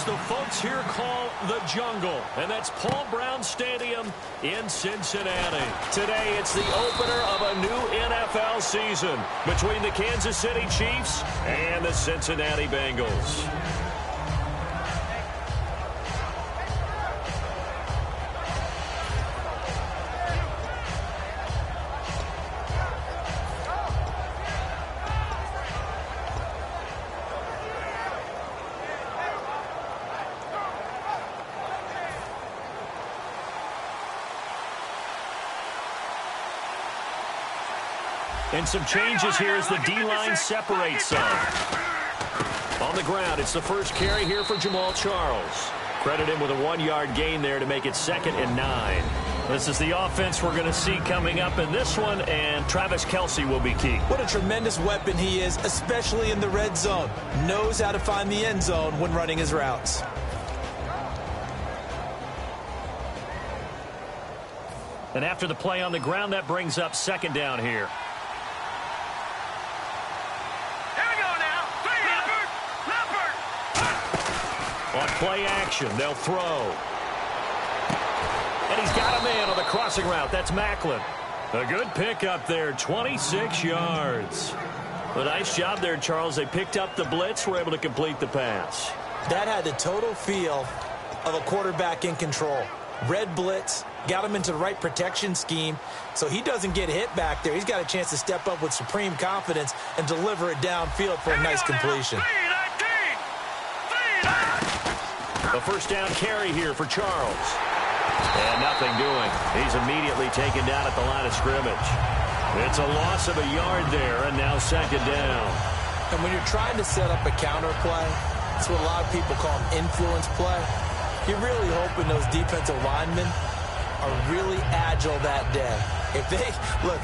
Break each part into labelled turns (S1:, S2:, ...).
S1: the folks here call the Jungle, and that's Paul Brown Stadium in Cincinnati. Today, it's the opener of a new NFL season between the Kansas City Chiefs and the Cincinnati Bengals. And some changes here as the D-line separates some. On the ground, it's the first carry here for Jamal Charles. Credit him with a 1-yard gain there to make it 2nd and 9. This is the offense we're going to see coming up in this one, and Travis Kelce will be key.
S2: What a tremendous weapon he is, especially in the red zone. Knows how to find the end zone when running his routes.
S1: And after the play on the ground, that brings up 2nd down here. On play action, they'll throw. And he's got a man on the crossing route. That's Macklin. A good pickup there, 26 yards. A nice job there, Charles. They picked up the blitz, were able to complete the pass.
S2: That had the total feel of a quarterback in control. Red blitz, got him into the right protection scheme, so he doesn't get hit back there. He's got a chance to step up with supreme confidence and deliver it downfield for a nice completion.
S1: A first down carry here for Charles. And nothing doing. He's immediately taken down at the line of scrimmage. It's a loss of a yard there, and now 2nd down.
S2: And when you're trying to set up a counter play, it's what a lot of people call an influence play. You're really hoping those defensive linemen are really agile that day. If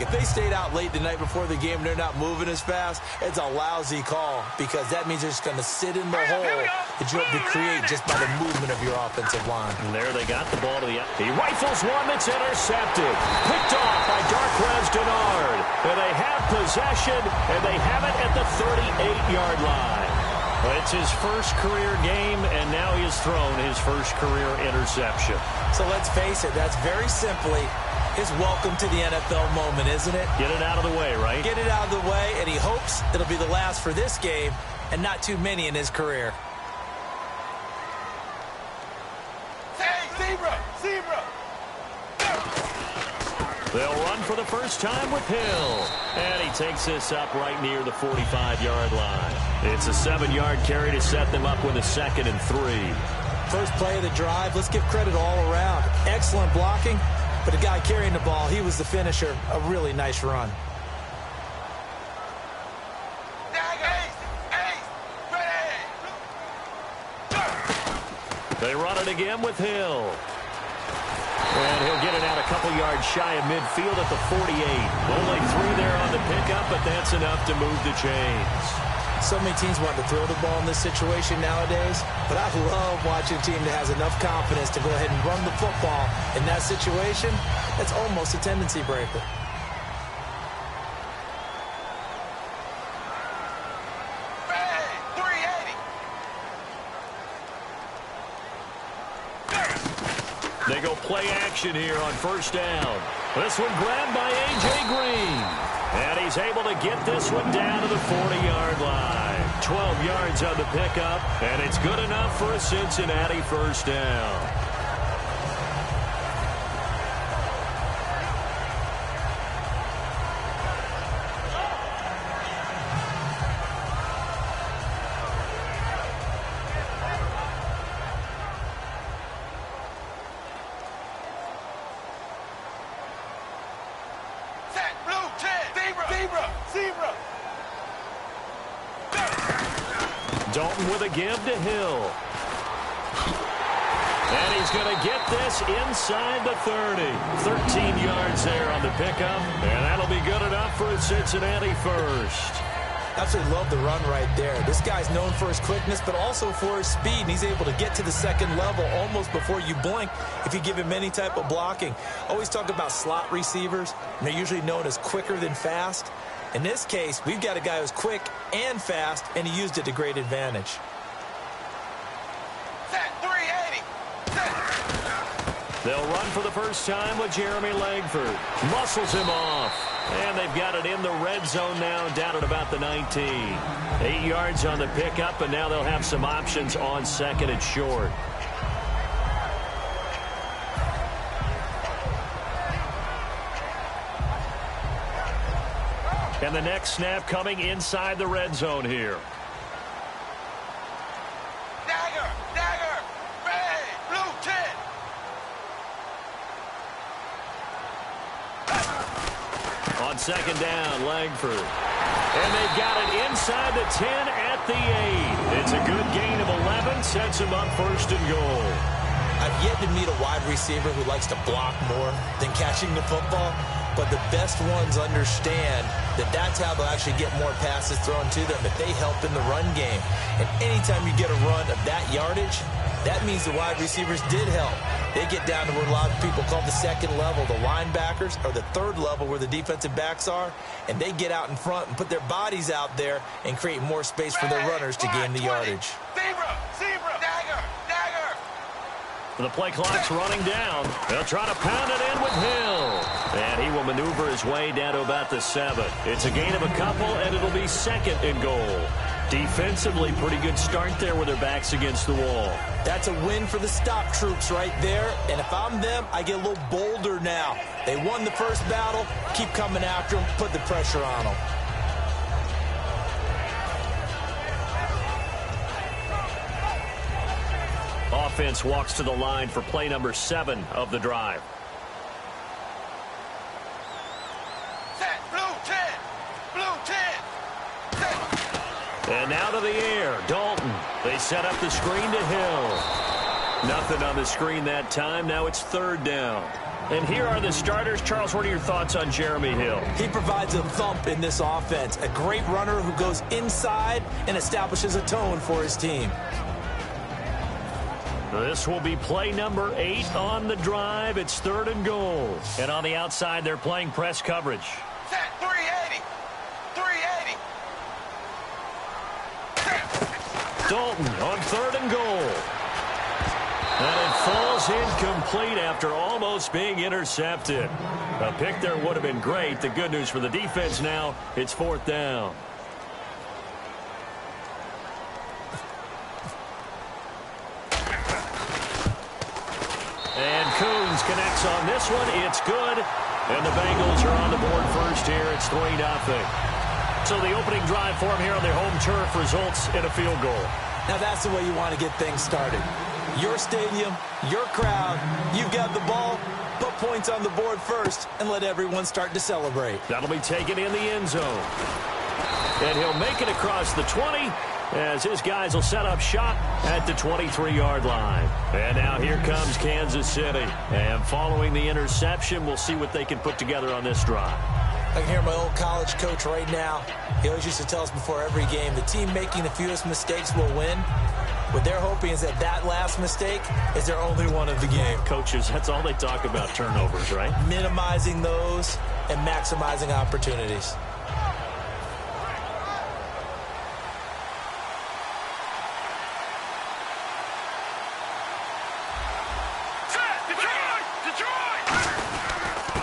S2: they stayed out late the night before the game and they're not moving as fast, it's a lousy call because that means they're just going to sit in the hole that you hope to create just by the movement of your offensive line.
S1: And there they got the ball to the end. He rifles one that's intercepted. Picked off by Darquez Denard. And they have possession, and they have it at the 38-yard line. It's his first career game, and now he has thrown his first career interception.
S2: So let's face it, that's very simply his welcome to the NFL moment, isn't it?
S1: Get it out of the way, right?
S2: Get it out of the way, and he hopes it'll be the last for this game and not too many in his career.
S3: Hey, zebra!
S1: They'll run for the first time with Hill. And he takes this up right near the 45-yard line. It's a 7-yard carry to set them up with a 2nd and 3.
S2: First play of the drive, let's give credit all around. Excellent blocking, but the guy carrying the ball, he was the finisher. A really nice run.
S1: They run it again with Hill. And he'll get it out a couple yards shy of midfield at the 48. Only 3 there on the pickup, but that's enough to move the chains.
S2: So many teams want to throw the ball in this situation nowadays, but I love watching a team that has enough confidence to go ahead and run the football. In that situation, that's almost a tendency breaker.
S1: They go play action here on first down. This one grabbed by A.J. Green. And he's able to get this one down to the 40-yard line. 12 yards on the pickup, and it's good enough for a Cincinnati first down. Dalton with a give to Hill. And he's going to get this inside the 30. 13 yards there on the pickup. And that'll be good enough for a Cincinnati first.
S2: Absolutely love the run right there. This guy's known for his quickness, but also for his speed. And he's able to get to the second level almost before you blink if you give him any type of blocking. Always talk about slot receivers, and they're usually known as quicker than fast. In this case, we've got a guy who's quick and fast, and he used it to great advantage.
S1: They'll run for the first time with Jeremy Langford. Muscles him off. And they've got it in the red zone now, down at about the 19. 8 yards on the pickup, and now they'll have some options on second and short. And the next snap coming inside the red zone here.
S3: Dagger, red, blue 10.
S1: On second down, Langford. And they've got it inside the 10 at the 8. It's a good gain of 11, sets them up first and goal.
S2: I've yet to meet a wide receiver who likes to block more than catching the football, but the best ones understand that that's how they'll actually get more passes thrown to them if they help in the run game. And anytime you get a run of that yardage, that means the wide receivers did help. They get down to what a lot of people call the second level, the linebackers, or the third level where the defensive backs are, and they get out in front and put their bodies out there and create more space for their runners to gain the yardage.
S3: Zebra, dagger.
S1: The play clock's running down. They'll try to pound it in with Hill. And he will maneuver his way down to about the 7. It's a gain of a couple, and it'll be second and goal. Defensively, pretty good start there with their backs against the wall.
S2: That's a win for the stop troops right there. And if I'm them, I get a little bolder now. They won the first battle. Keep coming after them. Put the pressure on them.
S1: Offense walks to the line for play number 7 of the drive.
S3: Set, blue 10. Set.
S1: And now to the air, Dalton. They set up the screen to Hill. Nothing on the screen that time. Now it's third down. And here are the starters. Charles, what are your thoughts on Jeremy Hill?
S2: He provides a thump in this offense. A great runner who goes inside and establishes a tone for his team.
S1: This will be play number 8 on the drive. It's third and goal. And on the outside, they're playing press coverage.
S3: Set, 380. Set.
S1: Dalton on third and goal. And it falls incomplete after almost being intercepted. A pick there would have been great. The good news for the defense now, it's fourth down. And Coons connects on this one. It's good. And the Bengals are on the board first here. It's 3-0. So the opening drive for them here on their home turf results in a field goal.
S2: Now that's the way you want to get things started. Your stadium, your crowd, you've got the ball, put points on the board first, and let everyone start to celebrate.
S1: That'll be taken in the end zone. And he'll make it across the 20 as his guys will set up shop at the 23-yard line. And now here comes Kansas City. And following the interception, we'll see what they can put together on this drive.
S2: I can hear my old college coach right now. He always used to tell us before every game, the team making the fewest mistakes will win. What they're hoping is that that last mistake is their only one of the game.
S1: Coaches, that's all they talk about, turnovers, right?
S2: Minimizing those and maximizing opportunities.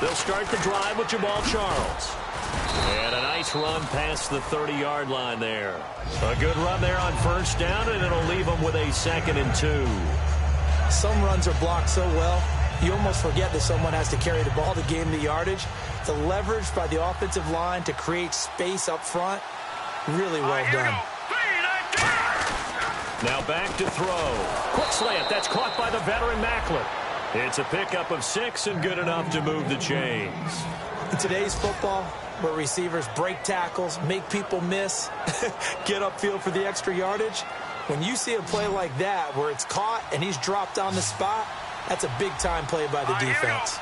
S1: They'll start the drive with Jamal Charles. And a nice run past the 30-yard line there. A good run there on first down, and it'll leave them with a 2nd and 2.
S2: Some runs are blocked so well, you almost forget that someone has to carry the ball to gain the yardage. The leverage by the offensive line to create space up front, really well done.
S1: Now back to throw. Quick slant. That's caught by the veteran Macklin. It's a pickup of 6 and good enough to move the chains.
S2: In today's football, where receivers break tackles, make people miss, get upfield for the extra yardage, when you see a play like that where it's caught and he's dropped on the spot, that's a big-time play by the defense.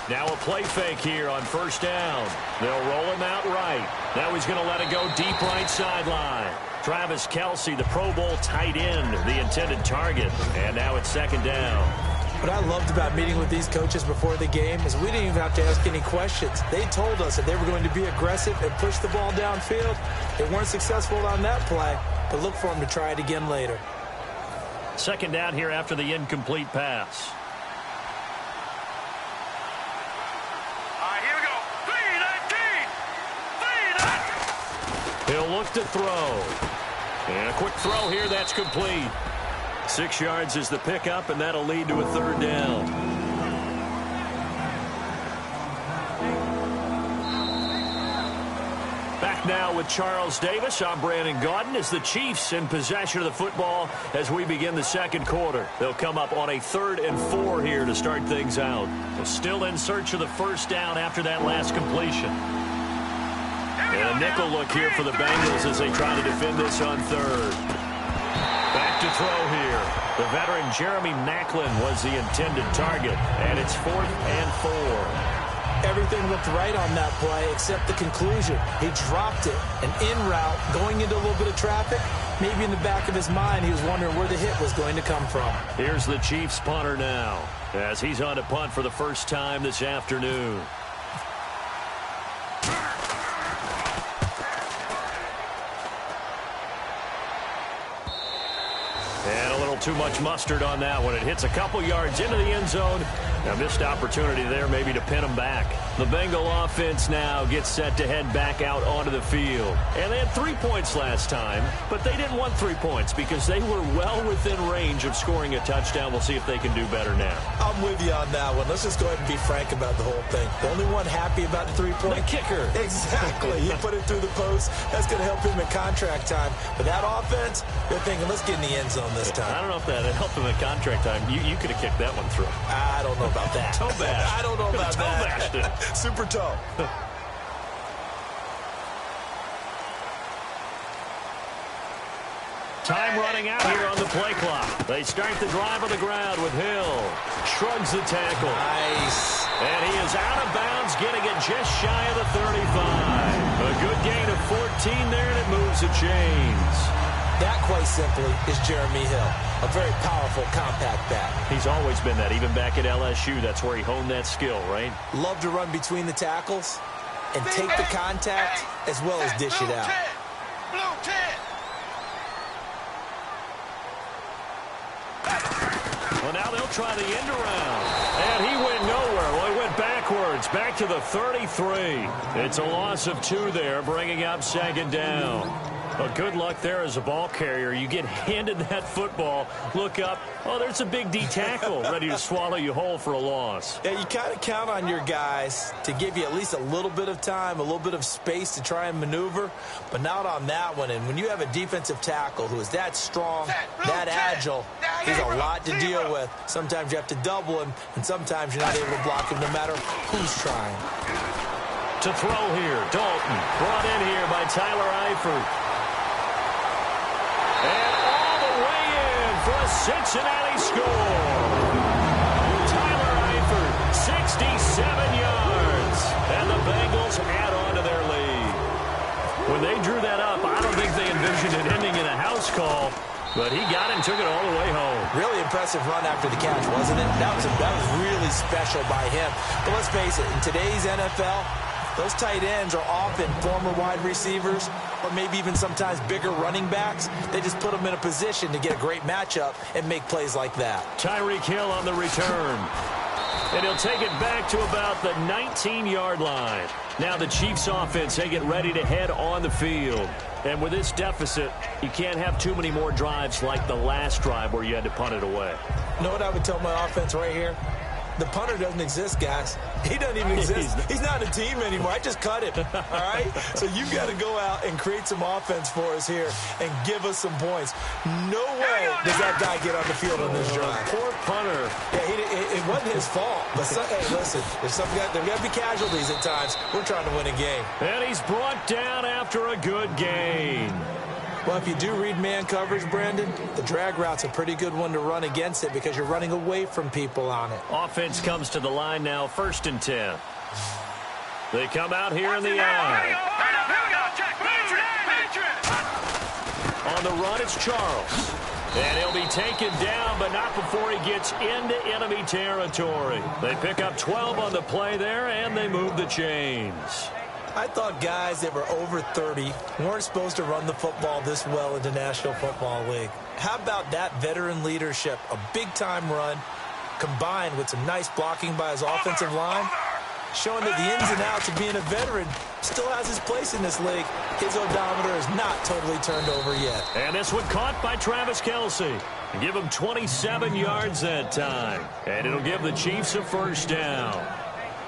S1: Now a play fake here on first down. They'll roll him out right. Now he's going to let it go deep right sideline. Travis Kelce, the Pro Bowl tight end, the intended target. And now it's 2nd down.
S2: What I loved about meeting with these coaches before the game is we didn't even have to ask any questions. They told us that they were going to be aggressive and push the ball downfield. They weren't successful on that play, but look for them to try it again later.
S1: 2nd down here after the incomplete pass. look to throw. And a quick throw here, that's complete. 6 yards is the pickup, and that'll lead to a third down. Back now with Charles Davis. I'm Brandon Gaudin as the Chiefs in possession of the football as we begin the second quarter. They'll come up on a 3rd and 4 here to start things out. They're still in search of the first down after that last completion. And a nickel look here for the Bengals as they try to defend this on 3rd. Back to throw here. The veteran Jeremy Maclin was the intended target, and it's 4th and 4.
S2: Everything looked right on that play except the conclusion. He dropped it, an in route, going into a little bit of traffic. Maybe in the back of his mind, he was wondering where the hit was going to come from.
S1: Here's the Chiefs punter now as he's on to punt for the first time this afternoon. And a little too much mustard on that one. It hits a couple yards into the end zone. A missed opportunity there maybe to pin them back. The Bengal offense now gets set to head back out onto the field. And they had 3 points last time, but they didn't want 3 points because they were well within range of scoring a touchdown. We'll see if they can do better now.
S2: I'm with you on that one. Let's just go ahead and be frank about the whole thing. The only one happy about the 3-point?
S1: The kicker.
S2: Exactly. He put it through the post. That's going to help him in contract time. But that offense, they're thinking, let's get in the end zone this time.
S1: I don't know if that helped him in contract time. You could have kicked that one through.
S2: I don't know about that.
S1: Toe bash.
S2: I don't know about
S1: toe
S2: that.
S1: Bashed it.
S2: Super toe.
S1: Time running out here on the play clock. They start the drive on the ground with Hill. Shrugs the tackle.
S2: Nice.
S1: And he is out of bounds, getting it just shy of the 35. A good gain of 14 there, and it moves the chains.
S2: That, quite simply, is Jeremy Hill. A very powerful, compact back.
S1: He's always been that. Even back at LSU, that's where he honed that skill, right?
S2: Love to run between the tackles and take the contact as well as dish it out.
S3: Blue 10.
S1: Well, now they'll try the end around. And he went nowhere. Well, he went backwards, back to the 33. It's a loss of 2 there, bringing up 2nd down. Well, good luck there as a ball carrier. You get handed that football, look up, oh, there's a big D tackle ready to swallow you whole for a loss.
S2: Yeah, you kind of count on your guys to give you at least a little bit of time, a little bit of space to try and maneuver, but not on that one. And when you have a defensive tackle who is that strong, that agile, he's a lot to deal with. Sometimes you have to double him, and sometimes you're not able to block him no matter who's trying.
S1: To throw here, Dalton, brought in here by Tyler Eifert. And all the way in for a Cincinnati score. Tyler Eifert, 67 yards. And the Bengals add on to their lead. When they drew that up, I don't think they envisioned it ending in a house call. But he got it and took it all the way home.
S2: Really impressive run after the catch, wasn't it? That was really special by him. But let's face it, in today's NFL, those tight ends are often former wide receivers or maybe even sometimes bigger running backs. They just put them in a position to get a great matchup and make plays like that.
S1: Tyreek Hill on the return. And he'll take it back to about the 19-yard line. Now the Chiefs offense, they get ready to head on the field. And with this deficit, you can't have too many more drives like the last drive where you had to punt it away.
S2: You know what I would tell my offense right here? The punter doesn't exist, guys. He doesn't even exist. He's not a team anymore. I just cut him, all right? So you've got to go out and create some offense for us here and give us some points. No way does that guy get on the field on this drive.
S1: Poor punter.
S2: Yeah, it wasn't his fault. But hey, listen, there's got to be casualties at times. We're trying to win a game.
S1: And he's brought down after a good gain.
S2: Well, if you do read man coverage, Brandon, the drag route's a pretty good one to run against it because you're running away from people on it.
S1: Offense comes to the line now, 1st and 10. They come out here in the eye. On the run, it's Charles. And he'll be taken down, but not before he gets into enemy territory. They pick up 12 on the play there, and they move the chains.
S2: I thought guys that were over 30 weren't supposed to run the football this well in the National Football League. How about that veteran leadership? A big-time run combined with some nice blocking by his offensive line. showing that the ins and outs of being a veteran still has his place in this league. His odometer is not totally turned over yet.
S1: And this one caught by Travis Kelce. Give him 27 yards that time. And it'll give the Chiefs a first down.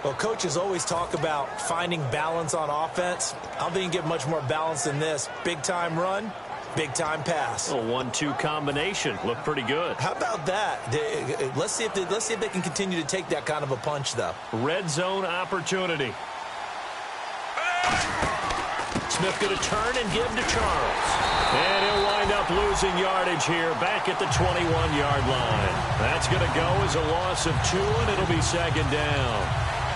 S2: Well, coaches always talk about finding balance on offense. I don't think you can get much more balance than this. Big-time run, big-time pass.
S1: A 1-2 combination. Looked pretty good.
S2: How about that? Let's see if they can continue to take that kind of a punch, though.
S1: Red zone opportunity. Smith going to turn and give to Charles. And he'll wind up losing yardage here back at the 21-yard line. That's going to go as a loss of 2, and it'll be second down.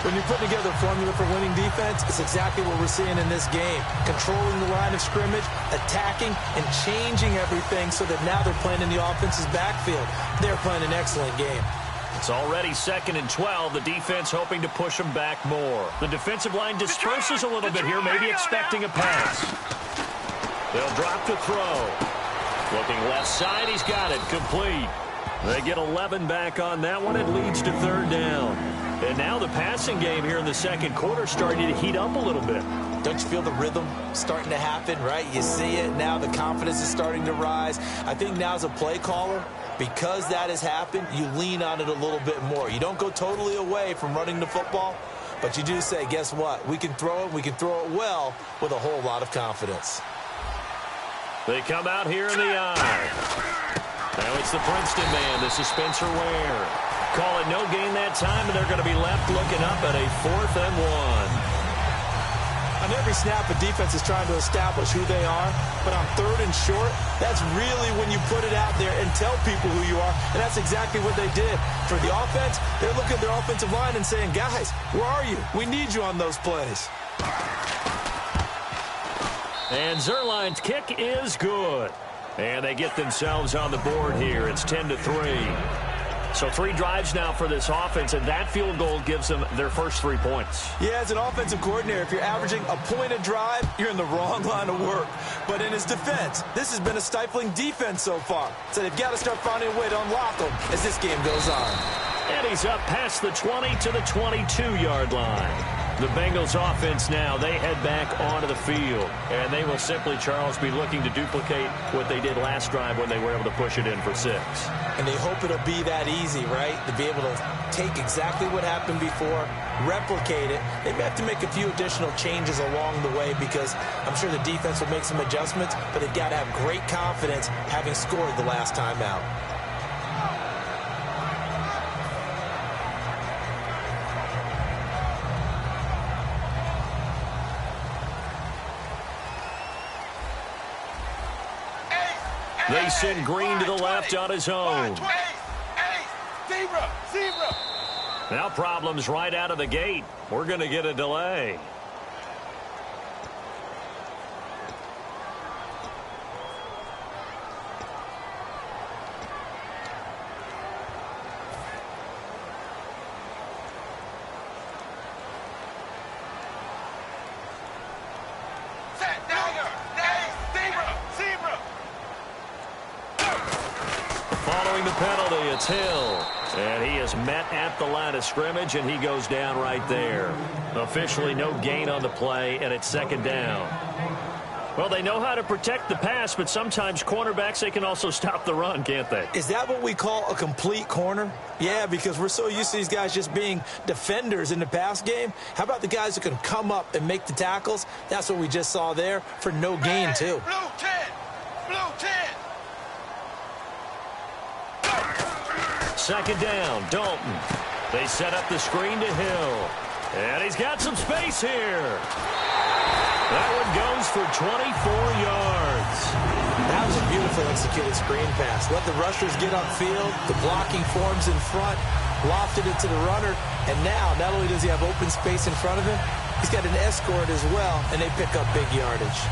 S2: When you're putting together a formula for winning defense, it's exactly what we're seeing in this game. Controlling the line of scrimmage, attacking, and changing everything so that now they're playing in the offense's backfield. They're playing an excellent game.
S1: It's already 2nd and 12. The defense hoping to push them back more. The defensive line disperses a little bit here, maybe expecting a pass. They'll drop to throw. Looking left side, he's got it, complete. They get 11 back on that one. It leads to 3rd down. And now the passing game here in the second quarter starting to heat up a little bit.
S2: Don't you feel the rhythm starting to happen, right? You see it now. The confidence is starting to rise. I think now as a play caller, because that has happened, you lean on it a little bit more. You don't go totally away from running the football, but you do say, guess what? We can throw it. We can throw it well with a whole lot of confidence.
S1: They come out here in the eye. Now it's the Princeton man. This is Spencer Ware. Call it no gain that time, and they're going to be left looking up at a 4th and 1.
S2: On every snap, a defense is trying to establish who they are, but on 3rd and short, that's really when you put it out there and tell people who you are, and that's exactly what they did. For the offense, they're looking at their offensive line and saying, guys, where are you? We need you on those plays.
S1: And Zerline's kick is good. And they get themselves on the board here. It's 10-3. So 3 drives now for this offense, and that field goal gives them their first 3 points.
S2: Yeah, as an offensive coordinator, if you're averaging a point a drive, you're in the wrong line of work. But in his defense, this has been a stifling defense so far. So they've got to start finding a way to unlock them as this game goes on.
S1: And he's up past the 20 to the 22-yard line. The Bengals offense now, they head back onto the field. And they will simply, Charles, be looking to duplicate what they did last drive when they were able to push it in for 6.
S2: And they hope it'll be that easy, right? To be able to take exactly what happened before, replicate it. They may have to make a few additional changes along the way because I'm sure the defense will make some adjustments, but they've got to have great confidence having scored the last time out.
S1: They send Green to the left on his own.
S3: Zebra.
S1: Now problems right out of the gate. We're going to get a delay. Following the penalty, it's Hill. And he is met at the line of scrimmage, and he goes down right there. Officially no gain on the play, and it's 2nd down. Well, they know how to protect the pass, but sometimes cornerbacks, they can also stop the run, can't they?
S2: Is that what we call a complete corner? Yeah, because we're so used to these guys just being defenders in the pass game. How about the guys who can come up and make the tackles? That's what we just saw there for no gain, too.
S3: Blue 10. Blue 10.
S1: 2nd down, Dalton. They set up the screen to Hill. And he's got some space here. That one goes for 24 yards.
S2: That was a beautifully executed screen pass. Let the rushers get upfield. The blocking forms in front. Lofted it to the runner. And now, not only does he have open space in front of him, he's got an escort as well, and they pick up big yardage.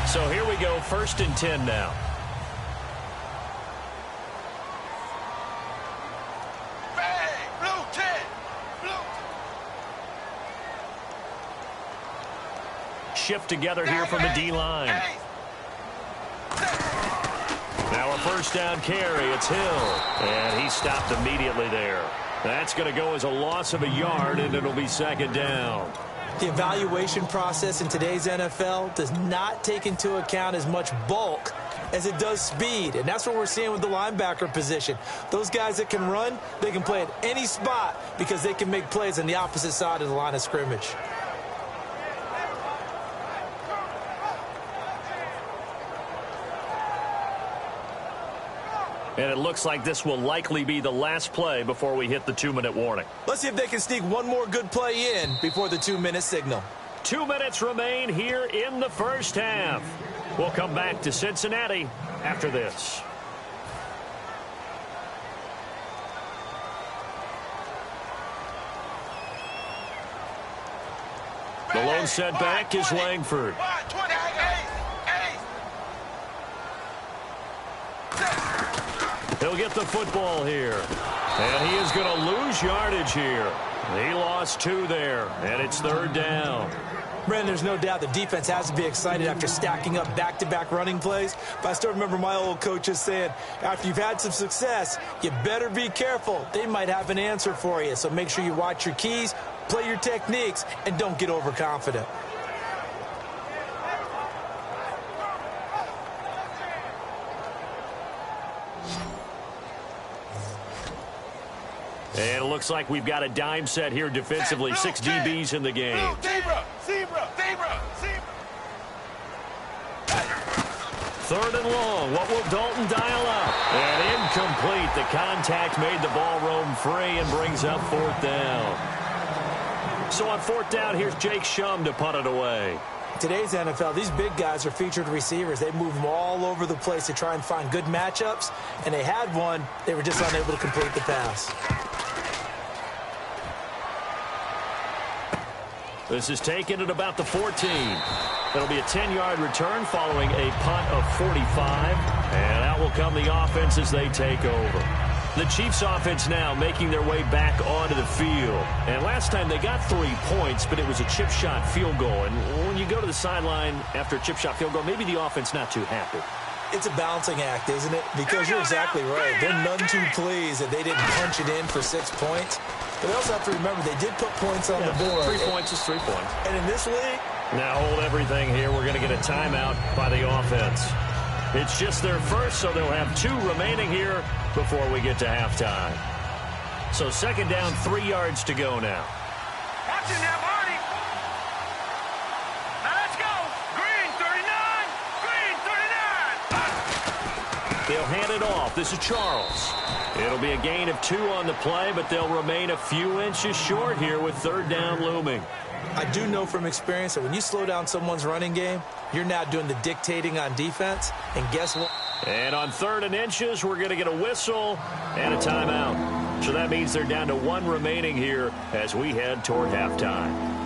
S1: So here we go, 1st and 10 now. Shift together here from the D-line. Now a 1st down carry. It's Hill. And he stopped immediately there. That's going to go as a loss of a yard, and it'll be second down.
S2: The evaluation process in today's NFL does not take into account as much bulk as it does speed, and that's what we're seeing with the linebacker position. Those guys that can run, they can play at any spot because they can make plays on the opposite side of the line of scrimmage.
S1: And it looks like this will likely be the last play before we hit the 2-minute warning.
S2: Let's see if they can sneak one more good play in before the 2-minute signal.
S1: 2 minutes remain here in the first half. We'll come back to Cincinnati after this. The lone setback is Langford. He'll get the football here. And he is going to lose yardage here. He lost 2 there, and it's third down.
S2: Brandon, there's no doubt the defense has to be excited after stacking up back-to-back running plays. But I still remember my old coaches saying, after you've had some success, you better be careful. They might have an answer for you. So make sure you watch your keys, play your techniques, and don't get overconfident.
S1: And it looks like we've got a dime set here defensively. 6 DBs in the game.
S3: Zebra.
S1: Third and long. What will Dalton dial up? And incomplete. The contact made the ball roam free and brings up fourth down. So on fourth down, here's Jake Shum to punt it away.
S2: Today's NFL, these big guys are featured receivers. They move them all over the place to try and find good matchups. And they had one. They were just unable to complete the pass.
S1: This is taken at about the 14. It'll be a 10-yard return following a punt of 45. And out will come the offense as they take over. The Chiefs offense now making their way back onto the field. And last time they got 3 points, but it was a chip shot field goal. And when you go to the sideline after a chip shot field goal, maybe the offense not too happy.
S2: It's a balancing act, isn't it? Because you're exactly right. They're none too pleased that they didn't punch it in for 6 points. But they also have to remember they did put points on the board.
S1: 3 points is 3 points.
S2: And in this league,
S1: now hold everything here. We're going to get a timeout by the offense. It's just their first, so they'll have 2 remaining here before we get to halftime. So second down, 3 yards to go now.
S3: Watch it now, Barney. Now let's go. Green 39. Green 39.
S1: They'll hand it off. This is Charles. It'll be a gain of 2 on the play, but they'll remain a few inches short here with third down looming.
S2: I do know from experience that when you slow down someone's running game, you're now doing the dictating on defense. And guess what?
S1: And on 3rd and inches, we're going to get a whistle and a timeout. So that means they're down to 1 remaining here as we head toward halftime.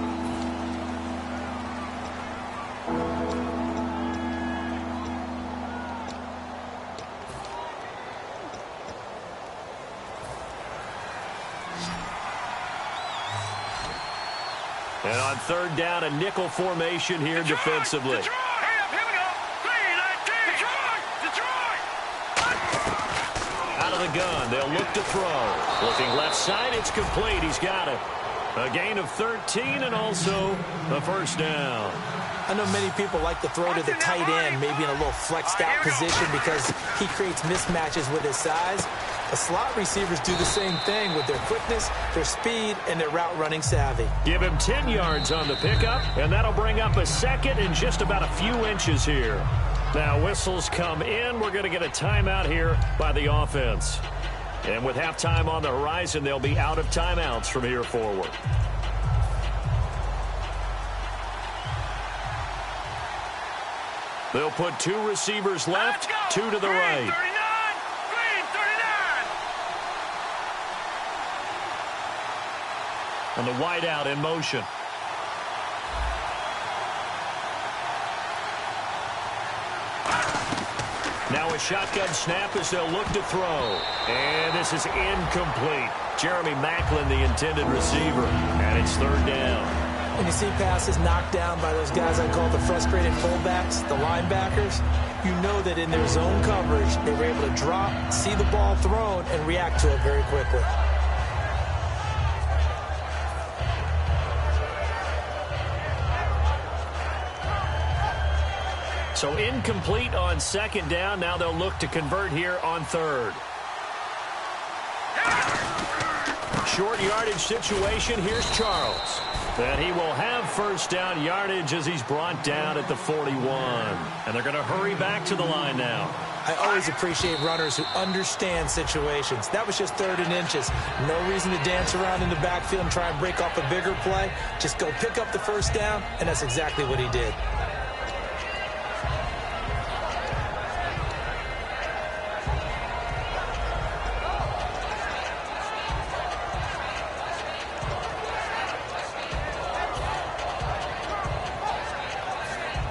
S1: And on 3rd down, a nickel formation here defensively.
S3: Detroit. Here we go. 3-19. Detroit.
S1: Out of the gun, they'll look to throw. Looking left side, it's complete. He's got it. A gain of 13 and also a first down.
S2: I know many people like to throw to the tight end, maybe in a little flexed out position because he creates mismatches with his size. The slot receivers do the same thing with their quickness, their speed, and their route running savvy.
S1: Give him 10 yards on the pickup, and that'll bring up a second and just about a few inches here. Now whistles come in. We're going to get a timeout here by the offense. And with halftime on the horizon, they'll be out of timeouts from here forward. They'll put 2 receivers left, 2 to the right. And the wideout in motion. Now a shotgun snap as they'll look to throw. And this is incomplete. Jeremy Maclin, the intended receiver. And it's 3rd down.
S2: When you see passes knocked down by those guys I call the frustrated fullbacks, the linebackers, you know that in their zone coverage, they were able to drop, see the ball thrown, and react to it very quickly.
S1: So incomplete on second down. Now they'll look to convert here on third. Short yardage situation. Here's Charles. And he will have first down yardage as he's brought down at the 41. And they're going to hurry back to the line now.
S2: I always appreciate runners who understand situations. That was just 3rd and inches. No reason to dance around in the backfield and try and break off a bigger play. Just go pick up the first down, and that's exactly what he did.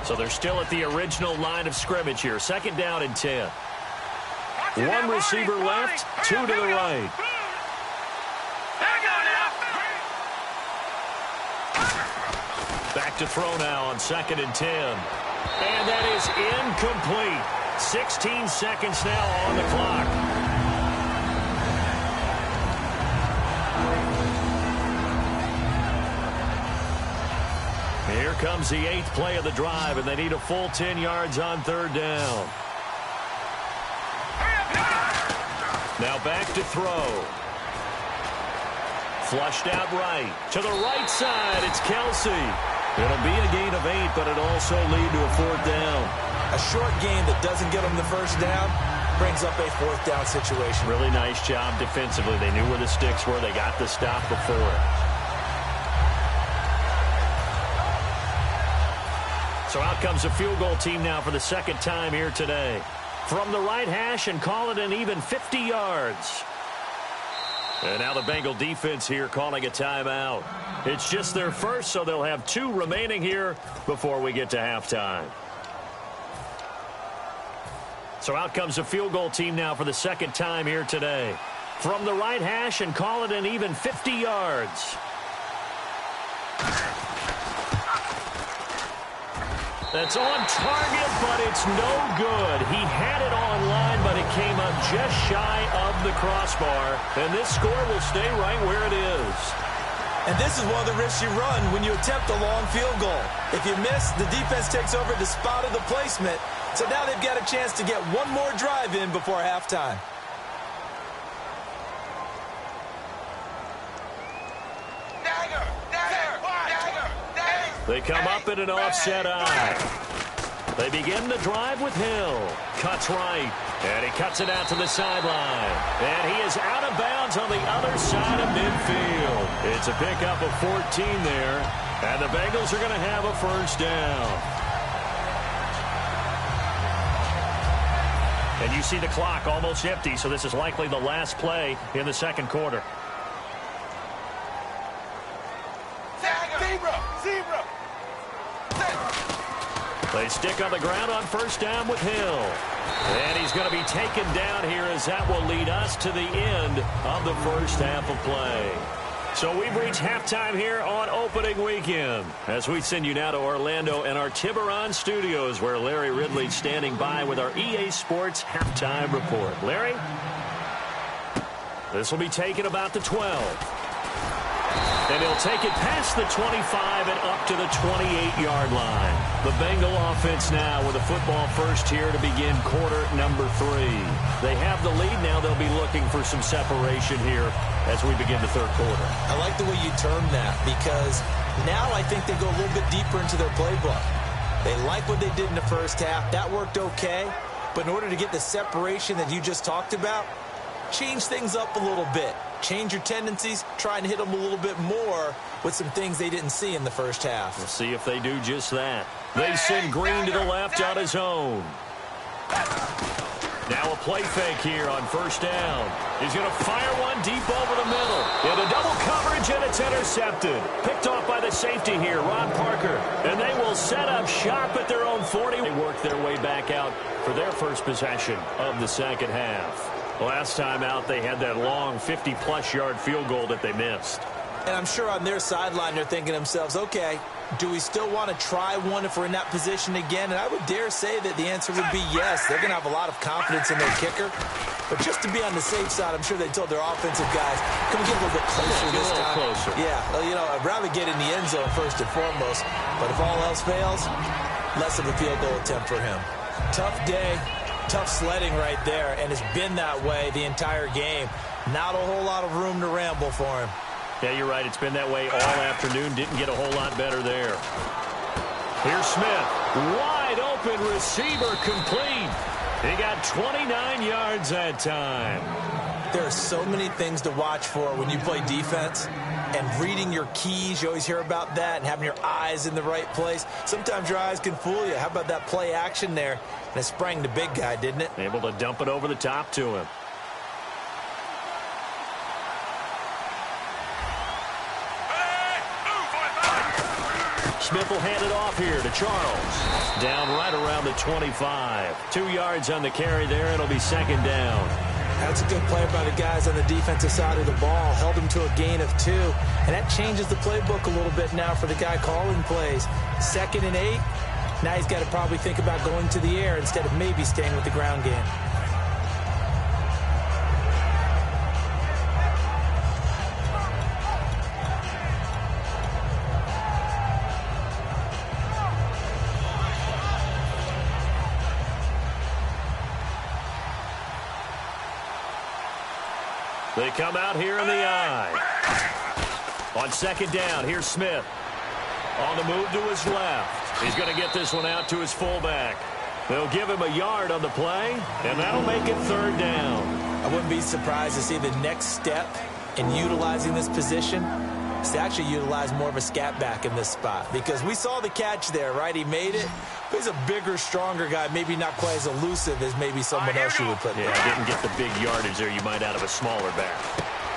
S1: So they're still at the original line of scrimmage here. 2nd down and 10. One receiver left, 2 to the right. Back to throw now on 2nd and 10. And that is incomplete. 16 seconds now on the clock. Here comes the 8th play of the drive, and they need a full 10 yards on 3rd down. Now back to throw. Flushed out right. To the right side, it's Kelsey. It'll be a gain of 8, but it'll also lead to a 4th down.
S2: A short game that doesn't get them the first down brings up a 4th down situation.
S1: Really nice job defensively. They knew where the sticks were. They got the stop before it. So out comes a field goal team now for the 2nd time here today. From the right hash and call it an even 50 yards. And now the Bengal defense here calling a timeout. It's just their first, so they'll have 2 remaining here before we get to halftime. So out comes a field goal team now for the 2nd time here today. From the right hash and call it an even 50 yards. That's on target, but it's no good. He had it on line, but it came up just shy of the crossbar. And this score will stay right where it is.
S2: And this is one of the risks you run when you attempt a long field goal. If you miss, the defense takes over the spot of the placement. So now they've got a chance to get one more drive in before halftime.
S1: They come up in an offset eye. They begin the drive with Hill. Cuts right. And he cuts it out to the sideline. And he is out of bounds on the other side of midfield. It's a pickup of 14 there. And the Bengals are going to have a first down. And you see the clock almost empty, so this is likely the last play in the 2nd quarter. They stick on the ground on first down with Hill. And he's going to be taken down here as that will lead us to the end of the first half of play. So we've reached halftime here on opening weekend as we send you now to Orlando and our Tiburon studios where Larry Ridley's standing by with our EA Sports halftime report. Larry? This will be taken about the 12. And he'll take it past the 25 and up to the 28-yard line. The Bengal offense now with a football first here to begin quarter number 3. They have the lead now. They'll be looking for some separation here as we begin the 3rd quarter.
S2: I like the way you termed that because now I think they go a little bit deeper into their playbook. They like what they did in the first half. That worked okay. But in order to get the separation that you just talked about, change things up a little bit. Change your tendencies, try and hit them a little bit more with some things they didn't see in the first half.
S1: We'll see if they do just that. They send Green to the left on his own. Now a play fake here on first down. He's going to fire one deep over the middle. Into double coverage, and it's intercepted. Picked off by the safety here, Ron Parker. And they will set up shop at their own 40. They work their way back out for their first possession of the 2nd half. Last time out, they had that long 50-plus yard field goal that they missed.
S2: And I'm sure on their sideline, they're thinking to themselves, okay, do we still want to try one if we're in that position again? And I would dare say that the answer would be yes. They're going to have a lot of confidence in their kicker. But just to be on the safe side, I'm sure they told their offensive guys, can we get a little bit closer this time?
S1: Closer.
S2: Yeah, well, you know, I'd rather get in the end zone first and foremost. But if all else fails, less of a field goal attempt for him. Tough day, tough sledding right there, and it's been that way the entire game. Not a whole lot of room to ramble for him.
S1: Yeah, you're right. It's been that way all afternoon. Didn't get a whole lot better there. Here's Smith. Wide open receiver complete. He got 29 yards that time.
S2: There are so many things to watch for when you play defense. And reading your keys, you always hear about that, and having your eyes in the right place. Sometimes your eyes can fool you. How about that play action there? And it sprang the big guy, didn't it?
S1: Able to dump it over the top to him. Smith will hand it off here to Charles. Down right around the 25. 2 yards on the carry there. It'll be second down.
S2: That's a good play by the guys on the defensive side of the ball. Held him to a gain of 2. And that changes the playbook a little bit now for the guy calling plays. 2nd and 8. Now he's got to probably think about going to the air instead of maybe staying with the ground game.
S1: They come out here in the eye. On second down, here's Smith. On the move to his left. He's going to get this one out to his fullback. They'll give him a yard on the play, and that'll make it third down.
S2: I wouldn't be surprised to see the next step in utilizing this position is to actually utilize more of a scat back in this spot. Because we saw the catch there, right? He made it. But he's a bigger, stronger guy, maybe not quite as elusive as maybe someone else you would put there.
S1: Yeah, didn't get the big yardage there you might out of a smaller back.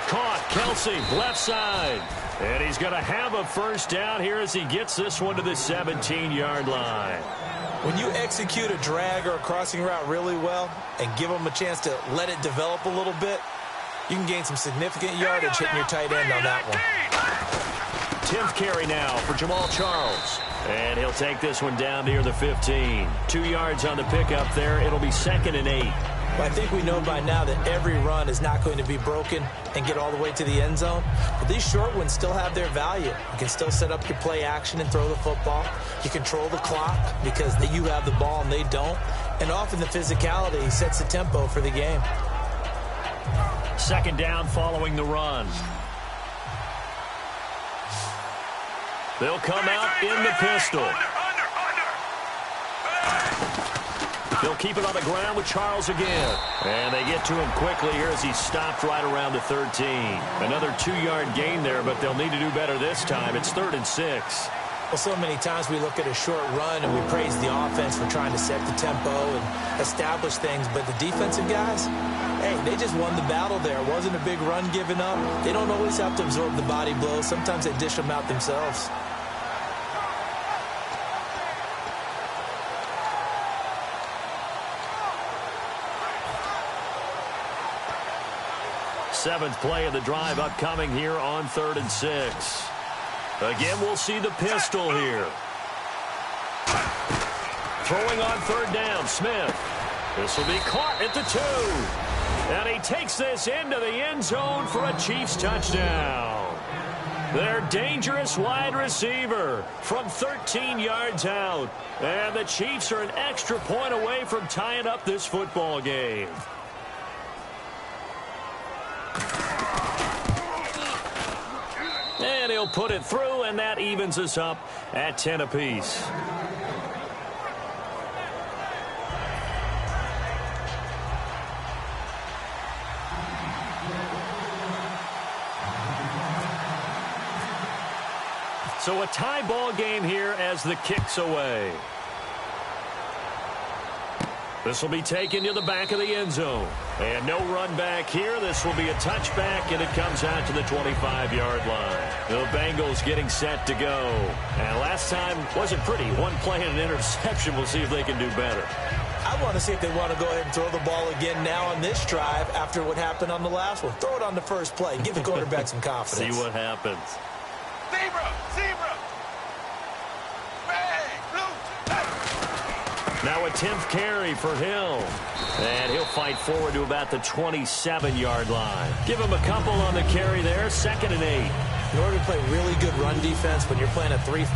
S1: Caught, Kelsey, left side. And he's going to have a first down here as he gets this one to the 17-yard line.
S2: When you execute a drag or a crossing route really well and give them a chance to let it develop a little bit, you can gain some significant yardage hitting your tight end on that one.
S1: 10th carry now for Jamal Charles. And he'll take this one down near the 15. 2 yards on the pickup there. It'll be 2nd and 8.
S2: Well, I think we know by now that every run is not going to be broken and get all the way to the end zone. But these short ones still have their value. You can still set up your play action and throw the football. You control the clock because you have the ball and they don't. And often the physicality sets the tempo for the game.
S1: Second down following the run. They'll come out in the pistol. They'll keep it on the ground with Charles again. And they get to him quickly here as he stopped right around the 13. Another 2-yard gain there, but they'll need to do better this time. It's 3rd and 6.
S2: Well, so many times we look at a short run and we praise the offense for trying to set the tempo and establish things. But the defensive guys, hey, they just won the battle there. It wasn't a big run given up. They don't always have to absorb the body blows. Sometimes they dish them out themselves.
S1: Seventh play of the drive upcoming here on 3rd and 6. Again, we'll see the pistol here. Throwing on 3rd down, Smith. This will be caught at the 2. And he takes this into the end zone for a Chiefs touchdown. Their dangerous wide receiver from 13 yards out. And the Chiefs are an extra point away from tying up this football game. And he'll put it through, and that evens us up at 10 apiece. So a tie ball game here as the kick's away. This will be taken to the back of the end zone. And no run back here. This will be a touchback, and it comes out to the 25-yard line. The Bengals getting set to go. And last time wasn't pretty. One play and an interception. We'll see if they can do better.
S2: I want to see if they want to go ahead and throw the ball again now on this drive after what happened on the last one. Throw it on the first play. Give the quarterback some confidence.
S1: See what happens.
S3: Zebra!
S1: Now a 10th carry for Hill. And he'll fight forward to about the 27-yard line. Give him a couple on the carry there. 2nd and 8.
S2: In order to play really good run defense when you're playing a 3-4,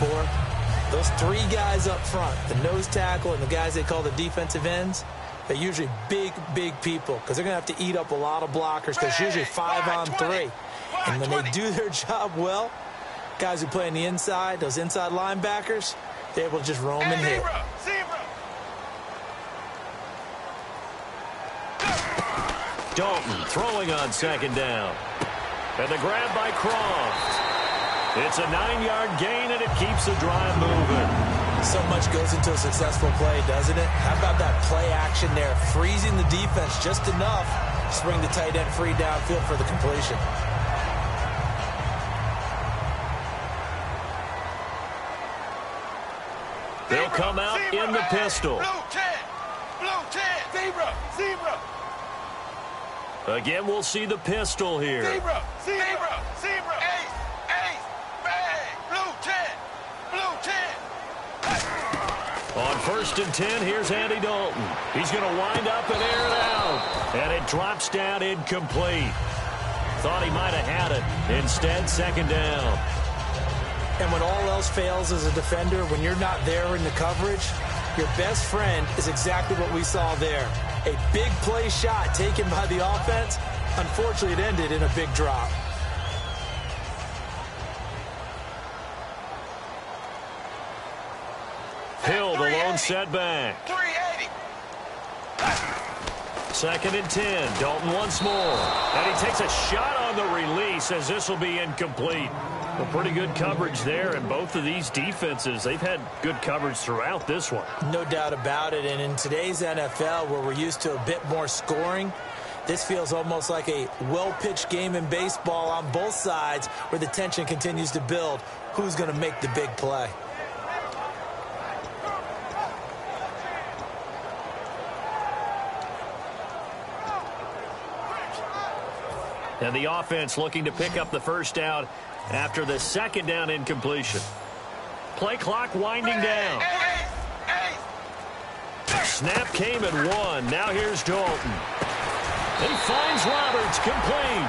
S2: Those three guys up front, the nose tackle and the guys they call the defensive ends, they're usually big, big people because they're going to have to eat up a lot of blockers because it's usually 5-on-3. And when they do their job well, guys who play on the inside, those inside linebackers, they're able to just roam and hit.
S1: Dalton throwing on second down. And the grab by Croft. It's a 9-yard gain, and it keeps the drive moving.
S2: So much goes into a successful play, doesn't it? How about that play action there, freezing the defense just enough to bring the tight end free downfield for the completion.
S1: They'll come out in the pistol.
S3: Blue 10. Zebra.
S1: Again, we'll see the pistol here.
S3: Zebra. Ace. Bang. Blue 10.
S1: On 1st and 10, here's Andy Dalton. He's going to wind up and air it out. And it drops down incomplete. Thought he might have had it. Instead, second down.
S2: And when all else fails as a defender, when you're not there in the coverage, your best friend is exactly what we saw there. A big play shot taken by the offense. Unfortunately, it ended in a big drop.
S1: Hill, the lone setback.
S3: 380.
S1: 2nd and 10. Dalton once more. And he takes a shot on the release as this will be incomplete. Well, pretty good coverage there, and both of these defenses, they've had good coverage throughout this one.
S2: No doubt about it, and in today's NFL, where we're used to a bit more scoring, this feels almost like a well-pitched game in baseball on both sides where the tension continues to build. Who's going to make the big play?
S1: And the offense looking to pick up the first down after the second down incompletion. Play clock winding down. Snap came at 1. Now here's Dalton. He finds Roberts, complete.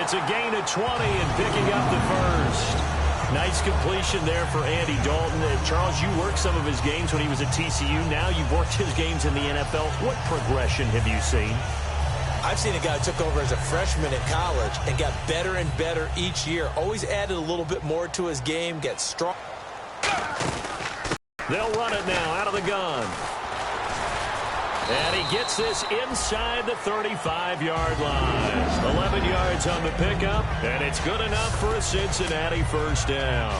S1: It's a gain of 20 and picking up the first. Nice completion there for Andy Dalton. Charles, you worked some of his games when he was at TCU. Now you've worked his games in the NFL. What progression have you seen?
S2: I've seen a guy who took over as a freshman in college and got better and better each year. Always added a little bit more to his game, gets strong.
S1: They'll run it now out of the gun. And he gets this inside the 35-yard line. 11 yards on the pickup, and it's good enough for a Cincinnati first down.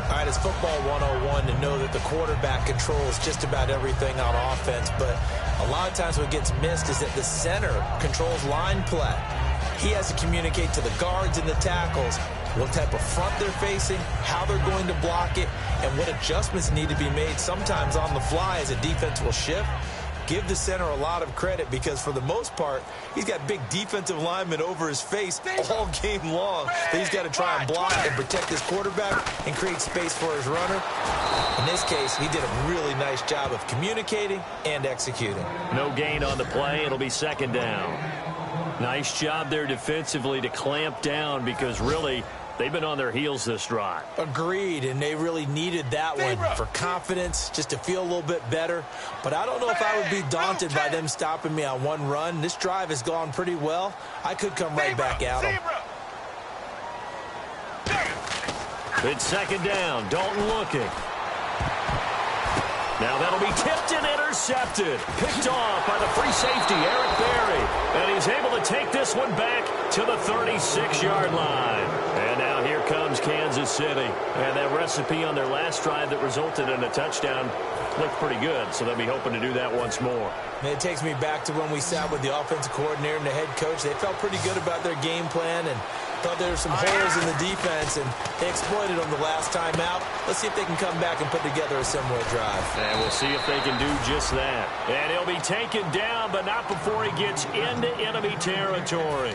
S2: All right, it's football 101 to know that the quarterback controls just about everything on offense, but a lot of times what gets missed is that the center controls line play. He has to communicate to the guards and the tackles what type of front they're facing, how they're going to block it, and what adjustments need to be made sometimes on the fly as a defense will shift. Give the center a lot of credit because for the most part, he's got big defensive linemen over his face all game long that he's got to try and block and protect his quarterback and create space for his runner. In this case, he did a really nice job of communicating and executing.
S1: No gain on the play. It'll be second down. Nice job there defensively to clamp down because really they've been on their heels this drive.
S2: Agreed, and they really needed that one for confidence, just to feel a little bit better. But I don't know if I would be daunted by them stopping me on one run. This drive has gone pretty well. I could come right back at them.
S1: It's second down. Dalton looking. Now that'll be tipped and intercepted. Picked off by the free safety, Eric Berry. And he's able to take this one back to the 36-yard line. And now here comes Kansas City. And that recipe on their last drive that resulted in a touchdown looked pretty good. So they'll be hoping to do that once more.
S2: It takes me back to when we sat with the offensive coordinator and the head coach. They felt pretty good about their game plan and thought there were some holes in the defense, and they exploited them the last time out. Let's see if they can come back and put together a similar drive.
S1: And we'll see if they can do just that. And he'll be taken down, but not before he gets into enemy territory.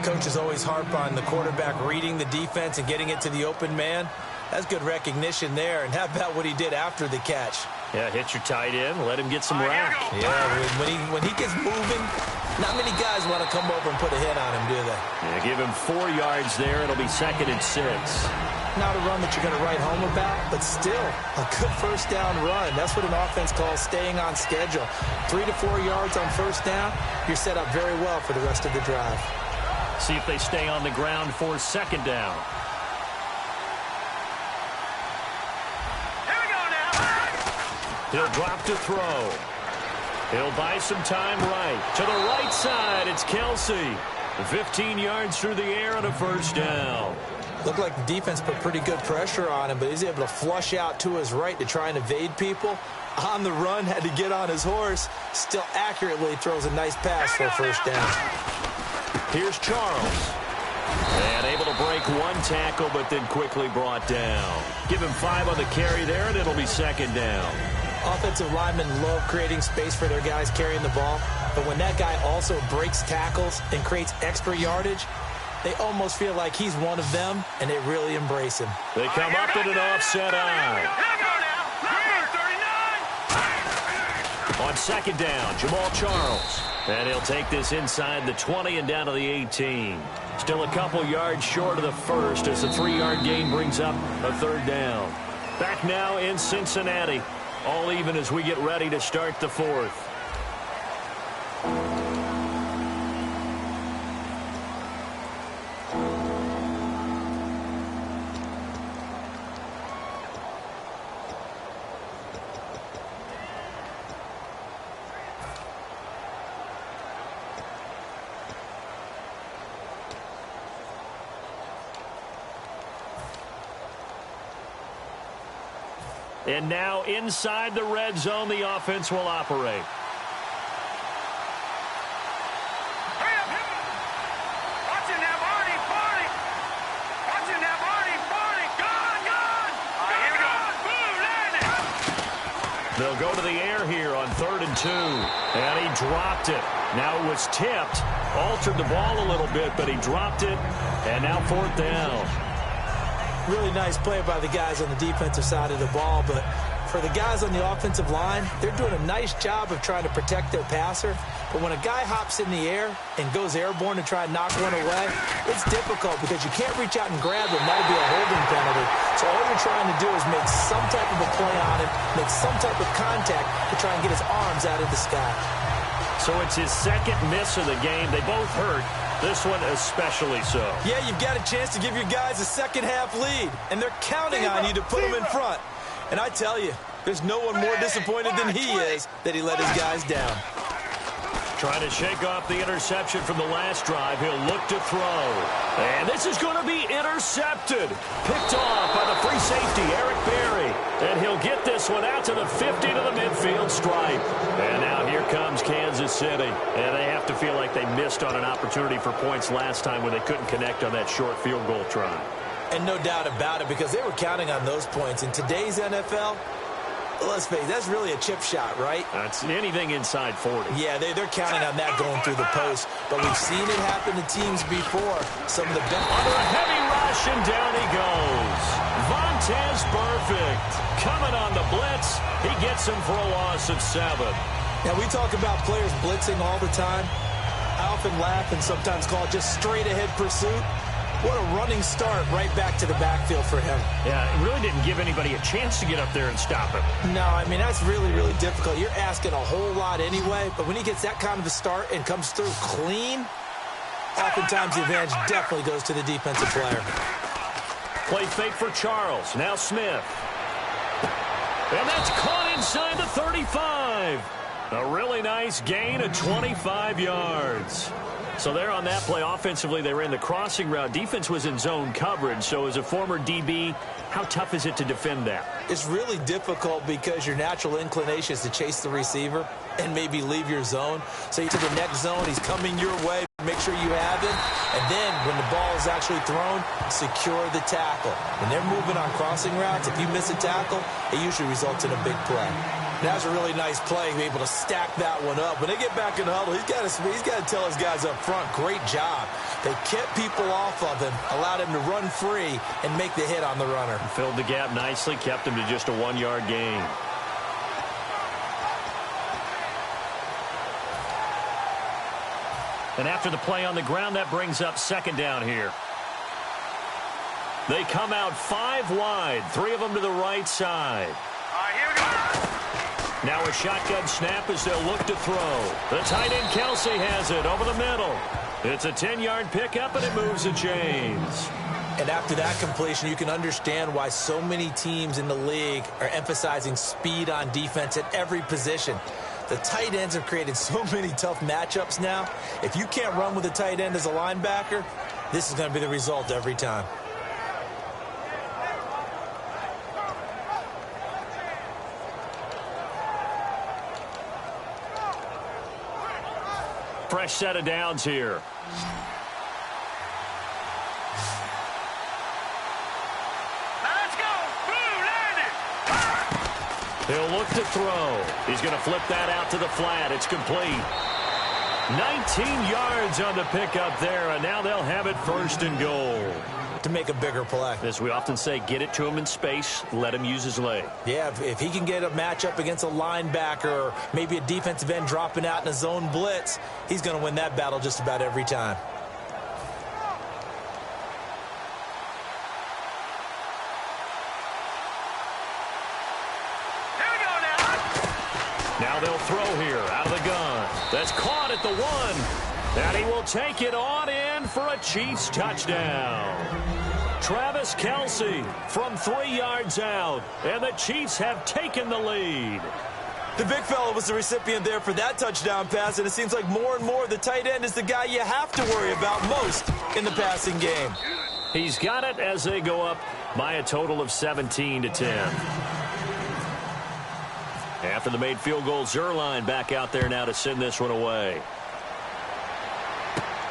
S2: Coaches always harp on the quarterback reading the defense and getting it to the open man. That's good recognition there. And how about what he did after the catch?
S1: Yeah, hit your tight end, let him get some rack.
S2: Yeah, when he gets moving, not many guys want to come over and put a hit on him, do they?
S1: Yeah, give him 4 yards there. It'll be 2nd and 6.
S2: Not a run that you're going to write home about, but still a good first down run. That's what an offense calls staying on schedule. 3 to 4 yards on first down, you're set up very well for the rest of the drive.
S1: See if they stay on the ground for second down.
S3: Here we go now.
S1: He'll drop to throw. He'll buy some time right. To the right side, it's Kelsey. 15 yards through the air on a first down.
S2: Looked like the defense put pretty good pressure on him, but he's able to flush out to his right to try and evade people. On the run, had to get on his horse. Still accurately throws a nice pass for a first down.
S1: Here's Charles. And able to break one tackle, but then quickly brought down. Give him 5 on the carry there, and it'll be second down.
S2: Offensive linemen love creating space for their guys carrying the ball, but when that guy also breaks tackles and creates extra yardage, they almost feel like he's one of them, and they really embrace him.
S1: They come up in an offset eye. On second down, Jamal Charles. And he'll take this inside the 20 and down to the 18. Still a couple yards short of the first as the 3-yard gain brings up a third down. Back now in Cincinnati. All even as we get ready to start the fourth. And now inside the red zone, the offense will operate.
S3: Watching that Barney. Watching that Barney. Gone. Here we go. Boom, landed.
S1: They'll go to the air here on 3rd and 2. And he dropped it. Now it was tipped. Altered the ball a little bit, but he dropped it. And now 4th down.
S2: Really nice play by the guys on the defensive side of the ball, but for the guys on the offensive line, they're doing a nice job of trying to protect their passer. But when a guy hops in the air and goes airborne to try and knock one away, it's difficult because you can't reach out and grab him. That'll be a holding penalty. So all you're trying to do is make some type of a play on him, make some type of contact to try and get his arms out of the sky.
S1: So it's his second miss of the game. They both hurt. This one especially so.
S2: Yeah, you've got a chance to give your guys a second-half lead, and they're counting on you to put them in front. And I tell you, there's no one more disappointed than he is that he let his guys down.
S1: Trying to shake off the interception from the last drive. He'll look to throw. And this is going to be intercepted. Picked off by the free safety, Eric Berry. And he'll get this one out to the 50 to the midfield stripe. And now here comes Kansas City. And they have to feel like they missed on an opportunity for points last time when they couldn't connect on that short field goal try.
S2: And no doubt about it, because they were counting on those points. In today's NFL, let's face it, that's really a chip shot, right?
S1: That's anything inside 40.
S2: Yeah, they're counting on that going through the post. But we've seen it happen to teams before. Some of the best.
S1: Under a heavy rush, and down he goes. Vontaze Burfict coming on the blitz. He gets him for a loss of 7.
S2: Now, we talk about players blitzing all the time. I often laugh and sometimes call it just straight-ahead pursuit. What a running start right back to the backfield for him.
S1: Yeah, it really didn't give anybody a chance to get up there and stop him.
S2: No, I mean, that's really, really difficult. You're asking a whole lot anyway, but when he gets that kind of a start and comes through clean, oftentimes the advantage definitely goes to the defensive player.
S1: Play fake for Charles. Now Smith. And that's caught inside the 35. A really nice gain of 25 yards. So there on that play, offensively, they ran the crossing route. Defense was in zone coverage. So as a former DB, how tough is it to defend that?
S2: It's really difficult because your natural inclination is to chase the receiver and maybe leave your zone. So you to the next zone, he's coming your way. Make sure you have him. And then when the ball is actually thrown, secure the tackle. When they're moving on crossing routes, if you miss a tackle, it usually results in a big play. That's a really nice play, be able to stack that one up. When they get back in the huddle, he's got to tell his guys up front, great job. They kept people off of him, allowed him to run free, and make the hit on the runner.
S1: Filled the gap nicely, kept him to just a 1-yard gain. And after the play on the ground, that brings up second down here. They come out 5 wide, 3 of them to the right side.
S3: All right, here we go.
S1: Now a shotgun snap as they'll look to throw. The tight end Kelsey has it over the middle. It's a 10-yard pickup, and it moves the chains.
S2: And after that completion, you can understand why so many teams in the league are emphasizing speed on defense at every position. The tight ends have created so many tough matchups now. If you can't run with a tight end as a linebacker, this is going to be the result every time.
S1: Fresh set of downs here.
S3: Let's go. Blue landed.
S1: He'll look to throw. He's going to flip that out to the flat. It's complete. 19 yards on the pickup there, and now they'll have it 1st and goal.
S2: To make a bigger play.
S1: As we often say, get it to him in space, let him use his leg.
S2: Yeah, if he can get a matchup against a linebacker or maybe a defensive end dropping out in a zone blitz, he's going to win that battle just about every time.
S3: Here we go now.
S1: Now they'll throw here out of the gun. That's caught at the 1. And he will take it on in for a Chiefs touchdown. Travis Kelsey from 3 yards out. And the Chiefs have taken the lead.
S2: The big fella was the recipient there for that touchdown pass, and it seems like more and more the tight end is the guy you have to worry about most in the passing game.
S1: He's got it as they go up by a total of 17-10. After the made field goal, Zerline back out there now to send this one away.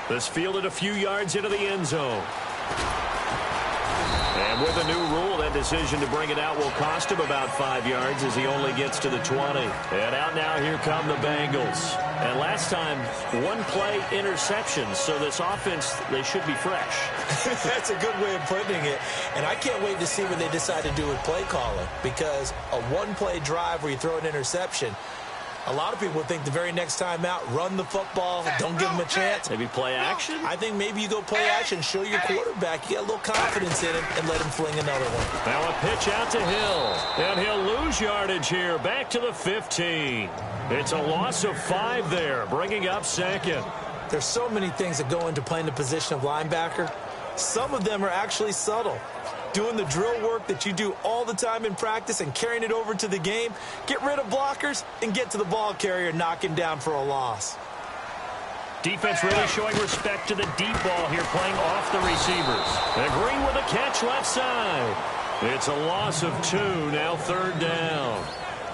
S1: This fielded a few yards into the end zone. And with a new rule, that decision to bring it out will cost him about 5 yards as he only gets to the 20. And out now, here come the Bengals. And last time, 1-play interceptions. So this offense, they should be fresh.
S2: That's a good way of putting it. And I can't wait to see what they decide to do with play calling. Because a 1-play drive where you throw an interception, a lot of people think the very next time out, run the football, don't give him a chance.
S1: Maybe play action?
S2: I think maybe you go play action, show your quarterback, you get a little confidence in him, and let him fling another one.
S1: Now a pitch out to Hill, and he'll lose yardage here, back to the 15. It's a loss of 5 there, bringing up 2nd.
S2: There's so many things that go into playing the position of linebacker. Some of them are actually subtle. Doing the drill work that you do all the time in practice and carrying it over to the game. Get rid of blockers and get to the ball carrier, knocking down for a loss.
S1: Defense really showing respect to the deep ball here, playing off the receivers. And Green with a catch left side. It's a loss of 2, now 3rd down.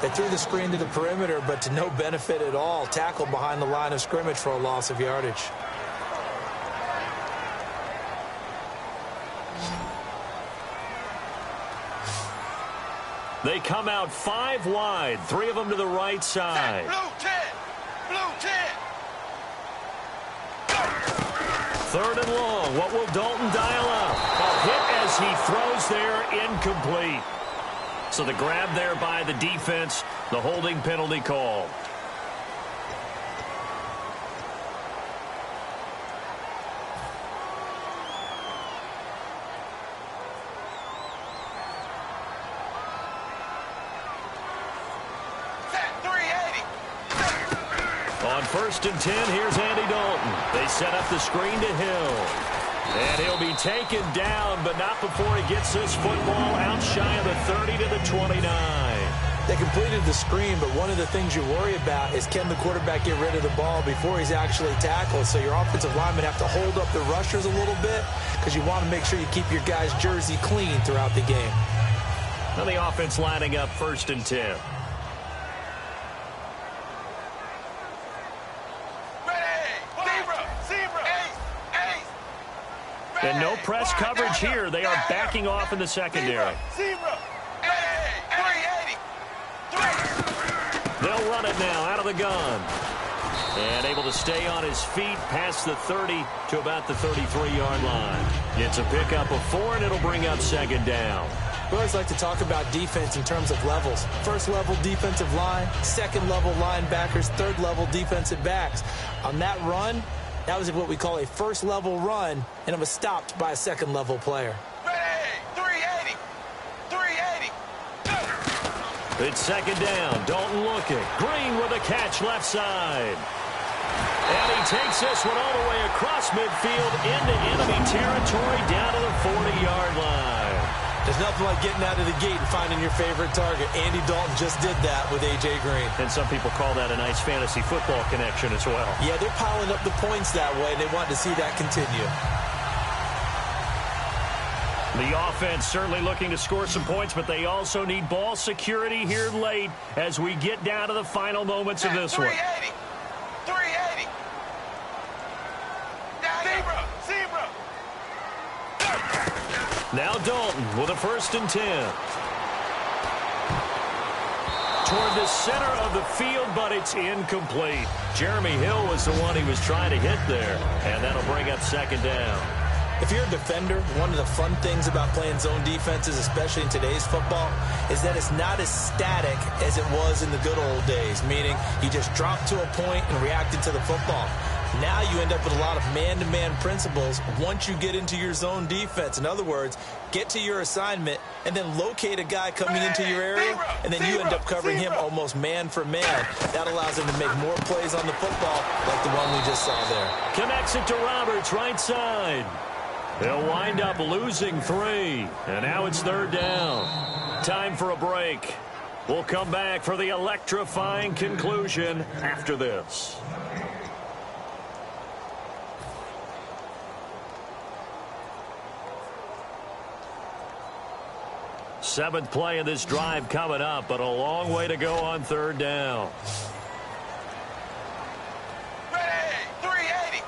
S2: They threw the screen to the perimeter, but to no benefit at all. Tackled behind the line of scrimmage for a loss of yardage.
S1: They come out 5 wide, 3 of them to the right side.
S3: Blue 10. Blue 10.
S1: 3rd and long. What will Dalton dial up? A hit as he throws there, incomplete. So the grab there by the defense, the holding penalty call. On 1st and 10, here's Andy Dalton. They set up the screen to Hill. And he'll be taken down, but not before he gets this football out shy of the 30 to the 29.
S2: They completed the screen, but one of the things you worry about is can the quarterback get rid of the ball before he's actually tackled? So your offensive linemen have to hold up the rushers a little bit because you want to make sure you keep your guy's jersey clean throughout the game.
S1: Now the offense lining up 1st and 10. And no press coverage here. They are backing off in the secondary. They'll run it now out of the gun. And able to stay on his feet past the 30 to about the 33-yard line. It's a pickup of 4, and it'll bring up 2nd down.
S2: We always like to talk about defense in terms of levels. 1st level defensive line, 2nd level linebackers, 3rd level defensive backs. On that run, that was what we call a 1st level run, and it was stopped by a 2nd level player.
S1: It's second down. Dalton looking. Green with a catch left side. And he takes this one all the way across midfield into enemy territory down to the 40-yard line.
S2: There's nothing like getting out of the gate and finding your favorite target. Andy Dalton just did that with A.J. Green.
S1: And some people call that a nice fantasy football connection as well.
S2: Yeah, they're piling up the points that way, and they want to see that continue.
S1: The offense certainly looking to score some points, but they also need ball security here late as we get down to the final moments of this one.
S3: 380. Zebra.
S1: Now Dalton with a 1st and 10. Toward the center of the field, but it's incomplete. Jeremy Hill was the one he was trying to hit there, and that'll bring up second down.
S2: If you're a defender, one of the fun things about playing zone defenses, especially in today's football, is that it's not as static as it was in the good old days, meaning you just dropped to a point and reacted to the football. Now you end up with a lot of man-to-man principles once you get into your zone defense. In other words, get to your assignment and then locate a guy coming into your area, and then you end up covering him almost man for man. That allows him to make more plays on the football like the one we just saw there.
S1: Connects it to Roberts, right side. They'll wind up losing 3, and now it's 3rd down. Time for a break. We'll come back for the electrifying conclusion after this. Seventh play of this drive coming up, but a long way to go on 3rd down.
S3: Ready. 380.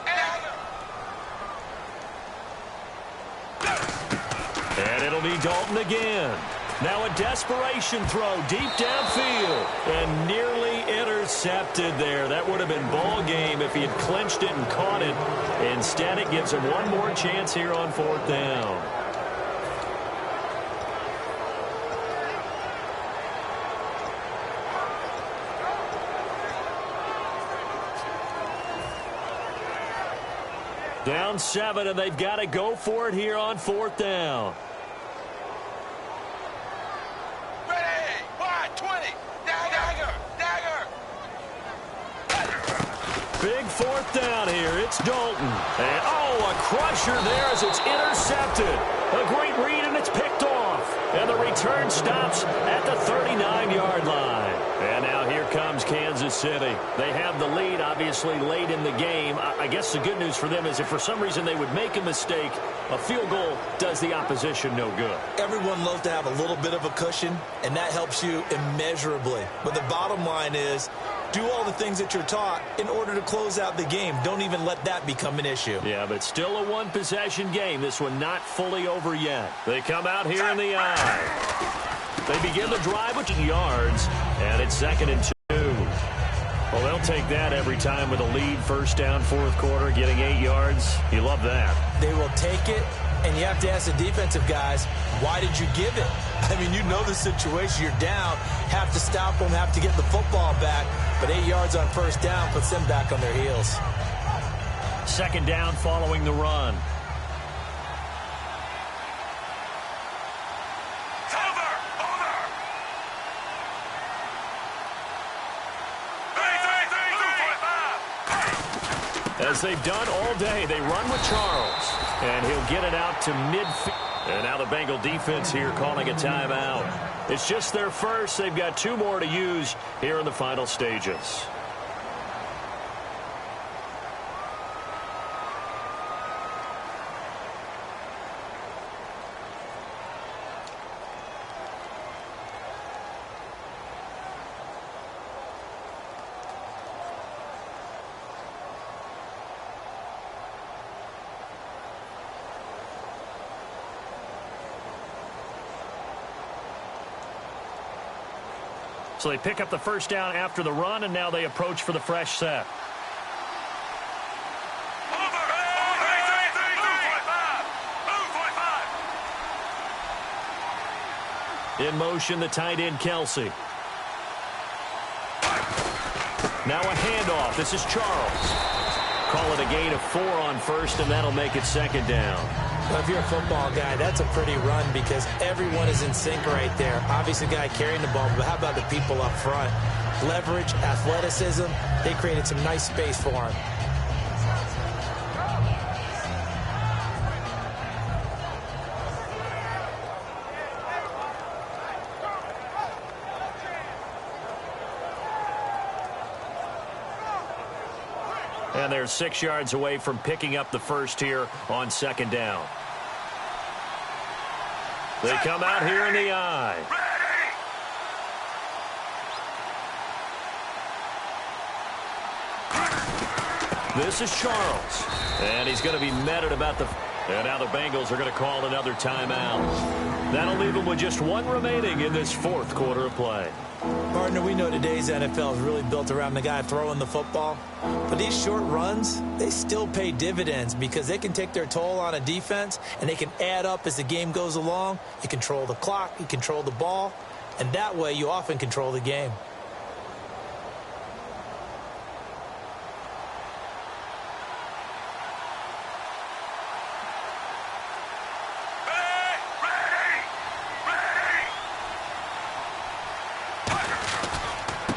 S1: And it'll be Dalton again. Now a desperation throw deep downfield and nearly intercepted there. That would have been ball game if he had clinched it and caught it. Instead, it gives him one more chance here on 4th down. Down 7, and they've got to go for it here on 4th down.
S3: Ready. Wide. 20. Dagger.
S1: Big 4th down here. It's Dalton. And, a crusher there as it's intercepted. A great read, and it's picked off. And the return stops at the 39-yard line. And now here comes Kansas City. They have the lead, obviously, late in the game. I guess the good news for them is if for some reason they would make a mistake, a field goal does the opposition no good.
S2: Everyone loves to have a little bit of a cushion, and that helps you immeasurably. But the bottom line is, do all the things that you're taught in order to close out the game. Don't even let that become an issue.
S1: Yeah, but still a one-possession game. This one not fully over yet. They come out here in the eye. They begin the drive with yards, and it's 2nd and 2. Well, they'll take that every time with a lead. 1st down, 4th quarter, getting 8 yards. You love that.
S2: They will take it, and you have to ask the defensive guys, why did you give it? I mean, you know the situation. You're down, have to stop them, have to get the football back. But 8 yards on 1st down puts them back on their heels.
S1: 2nd down following the run. As they've done all day, they run with Charles. And he'll get it out to midfield. And now the Bengal defense here calling a timeout. It's just their first. They've got 2 more to use here in the final stages. So they pick up the 1st down after the run, and now they approach for the fresh set. In motion, the tight end, Kelsey. Now a handoff. This is Charles. Call it a gain of 4 on first, and that'll make it second down.
S2: Well, if you're a football guy, that's a pretty run because everyone is in sync right there. Obviously, the guy carrying the ball, but how about the people up front? Leverage, athleticism, they created some nice space for him.
S1: And they're 6 yards away from picking up the first here on second down. They come out here in the eye. This is Charles. And he's going to be met at about the... And now the Bengals are going to call another timeout. That'll leave them with just 1 remaining in this fourth quarter of play.
S2: Partner, we know today's NFL is really built around the guy throwing the football. But these short runs, they still pay dividends because they can take their toll on a defense and they can add up as the game goes along. You control the clock, you control the ball, and that way you often control the game.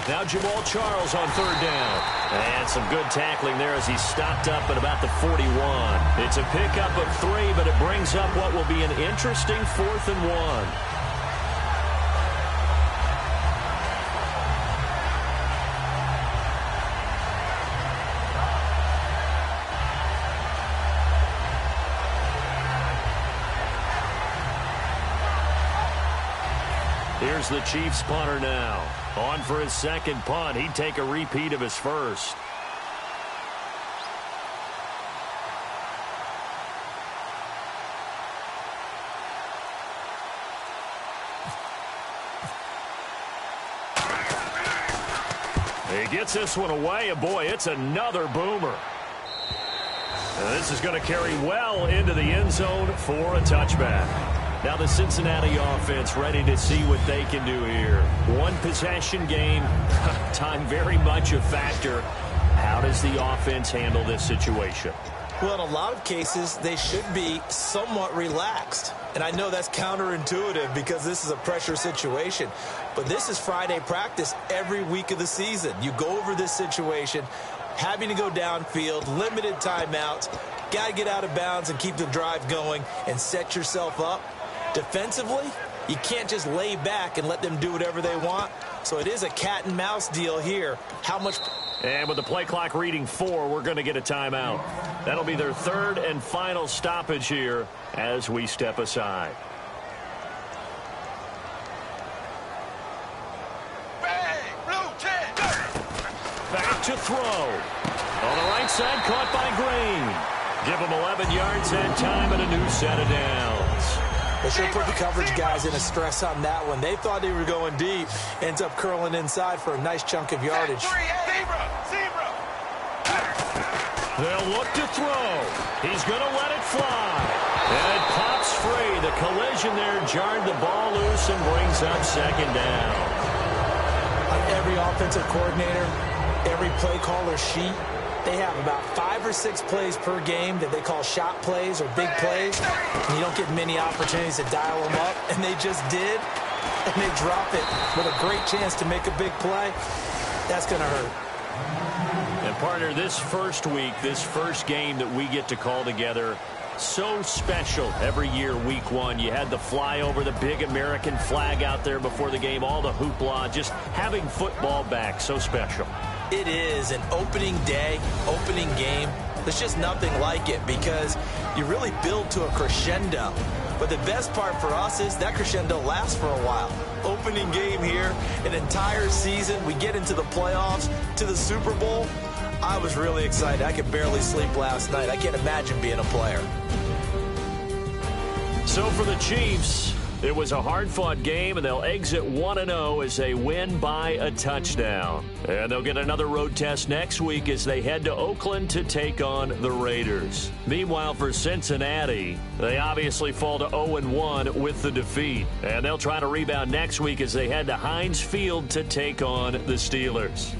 S1: Now Jamal Charles on third down. And some good tackling there as he stopped up at about the 41. It's a pickup of 3, but it brings up what will be an interesting 4th and 1. Here's the Chiefs punter now. On for his second punt. He'd take a repeat of his first. He gets this one away, and boy, it's another boomer. And this is going to carry well into the end zone for a touchback. Now the Cincinnati offense ready to see what they can do here. 1 possession game, time very much a factor. How does the offense handle this situation?
S2: Well, in a lot of cases, they should be somewhat relaxed. And I know that's counterintuitive because this is a pressure situation. But this is Friday practice every week of the season. You go over this situation, having to go downfield, limited timeouts, got to get out of bounds and keep the drive going and set yourself up. Defensively, you can't just lay back and let them do whatever they want. So it is a cat and mouse deal here. How much...
S1: And with the play clock reading 4, we're going to get a timeout. That'll be their 3rd and final stoppage here as we step aside. Back to throw. On the right side, caught by Green. Give him 11 yards and time and a new set of downs.
S2: They should put the coverage guys in a stress on that one. They thought they were going deep. Ends up curling inside for a nice chunk of yardage.
S1: They'll look to throw. He's going to let it fly. And it pops free. The collision there jarred the ball loose and brings up second down.
S2: On every offensive coordinator, every play caller sheet, they have about 5 or 6 plays per game that they call shot plays or big plays. And you don't get many opportunities to dial them up. And they just did. And they drop it with a great chance to make a big play. That's going to hurt.
S1: And, partner, this first week, this first game that we get to call together, so special every year, week 1. You had the flyover, the big American flag out there before the game, all the hoopla, just having football back, so special.
S2: It is an opening day, opening game. There's just nothing like it because you really build to a crescendo. But the best part for us is that crescendo lasts for a while. Opening game here, an entire season. We get into the playoffs, to the Super Bowl. I was really excited. I could barely sleep last night. I can't imagine being a player.
S1: So for the Chiefs, it was a hard-fought game, and they'll exit 1-0 as they win by a touchdown. And they'll get another road test next week as they head to Oakland to take on the Raiders. Meanwhile, for Cincinnati, they obviously fall to 0-1 with the defeat. And they'll try to rebound next week as they head to Heinz Field to take on the Steelers.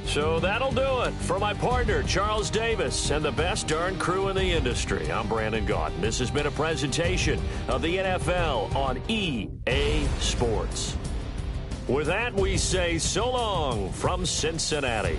S1: So that'll do it. For my partner, Charles Davis, and the best darn crew in the industry, I'm Brandon Gaudin. This has been a presentation of the NFL on EA Sports. With that, we say so long from Cincinnati.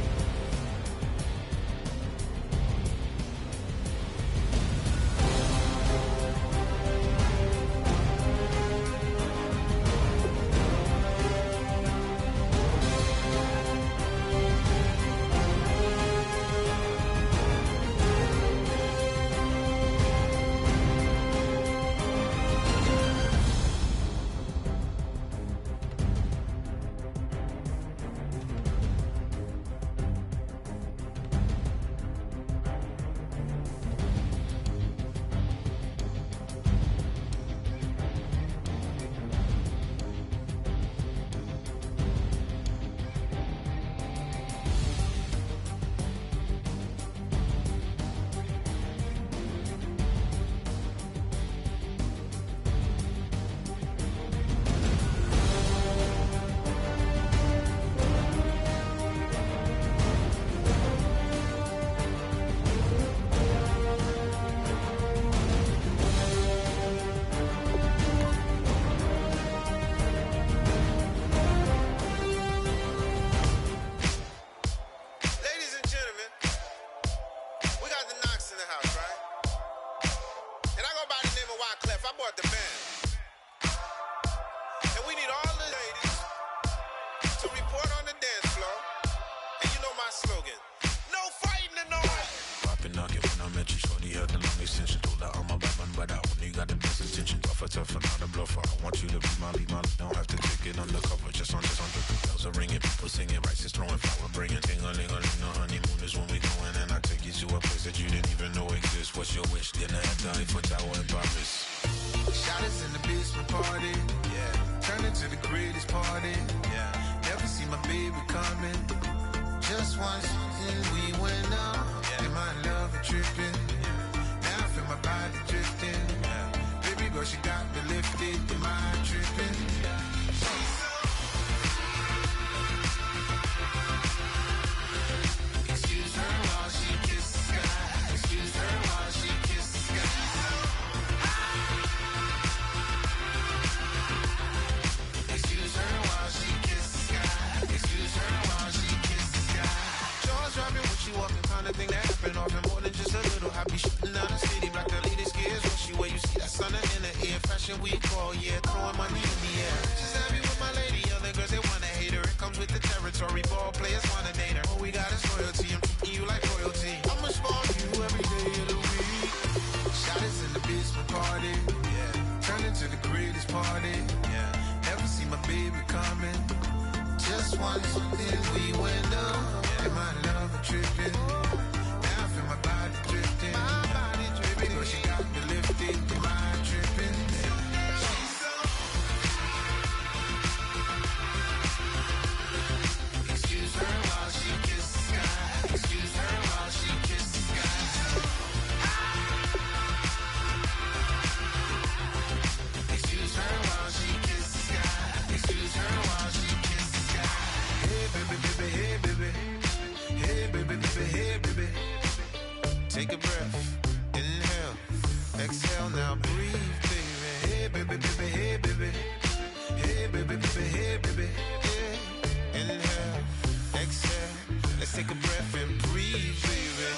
S4: Take a breath, inhale, exhale, now breathe, baby. Hey, baby, baby, hey, baby. Hey, baby, baby, hey, baby. Yeah. Inhale, exhale, let's take a breath and breathe, baby.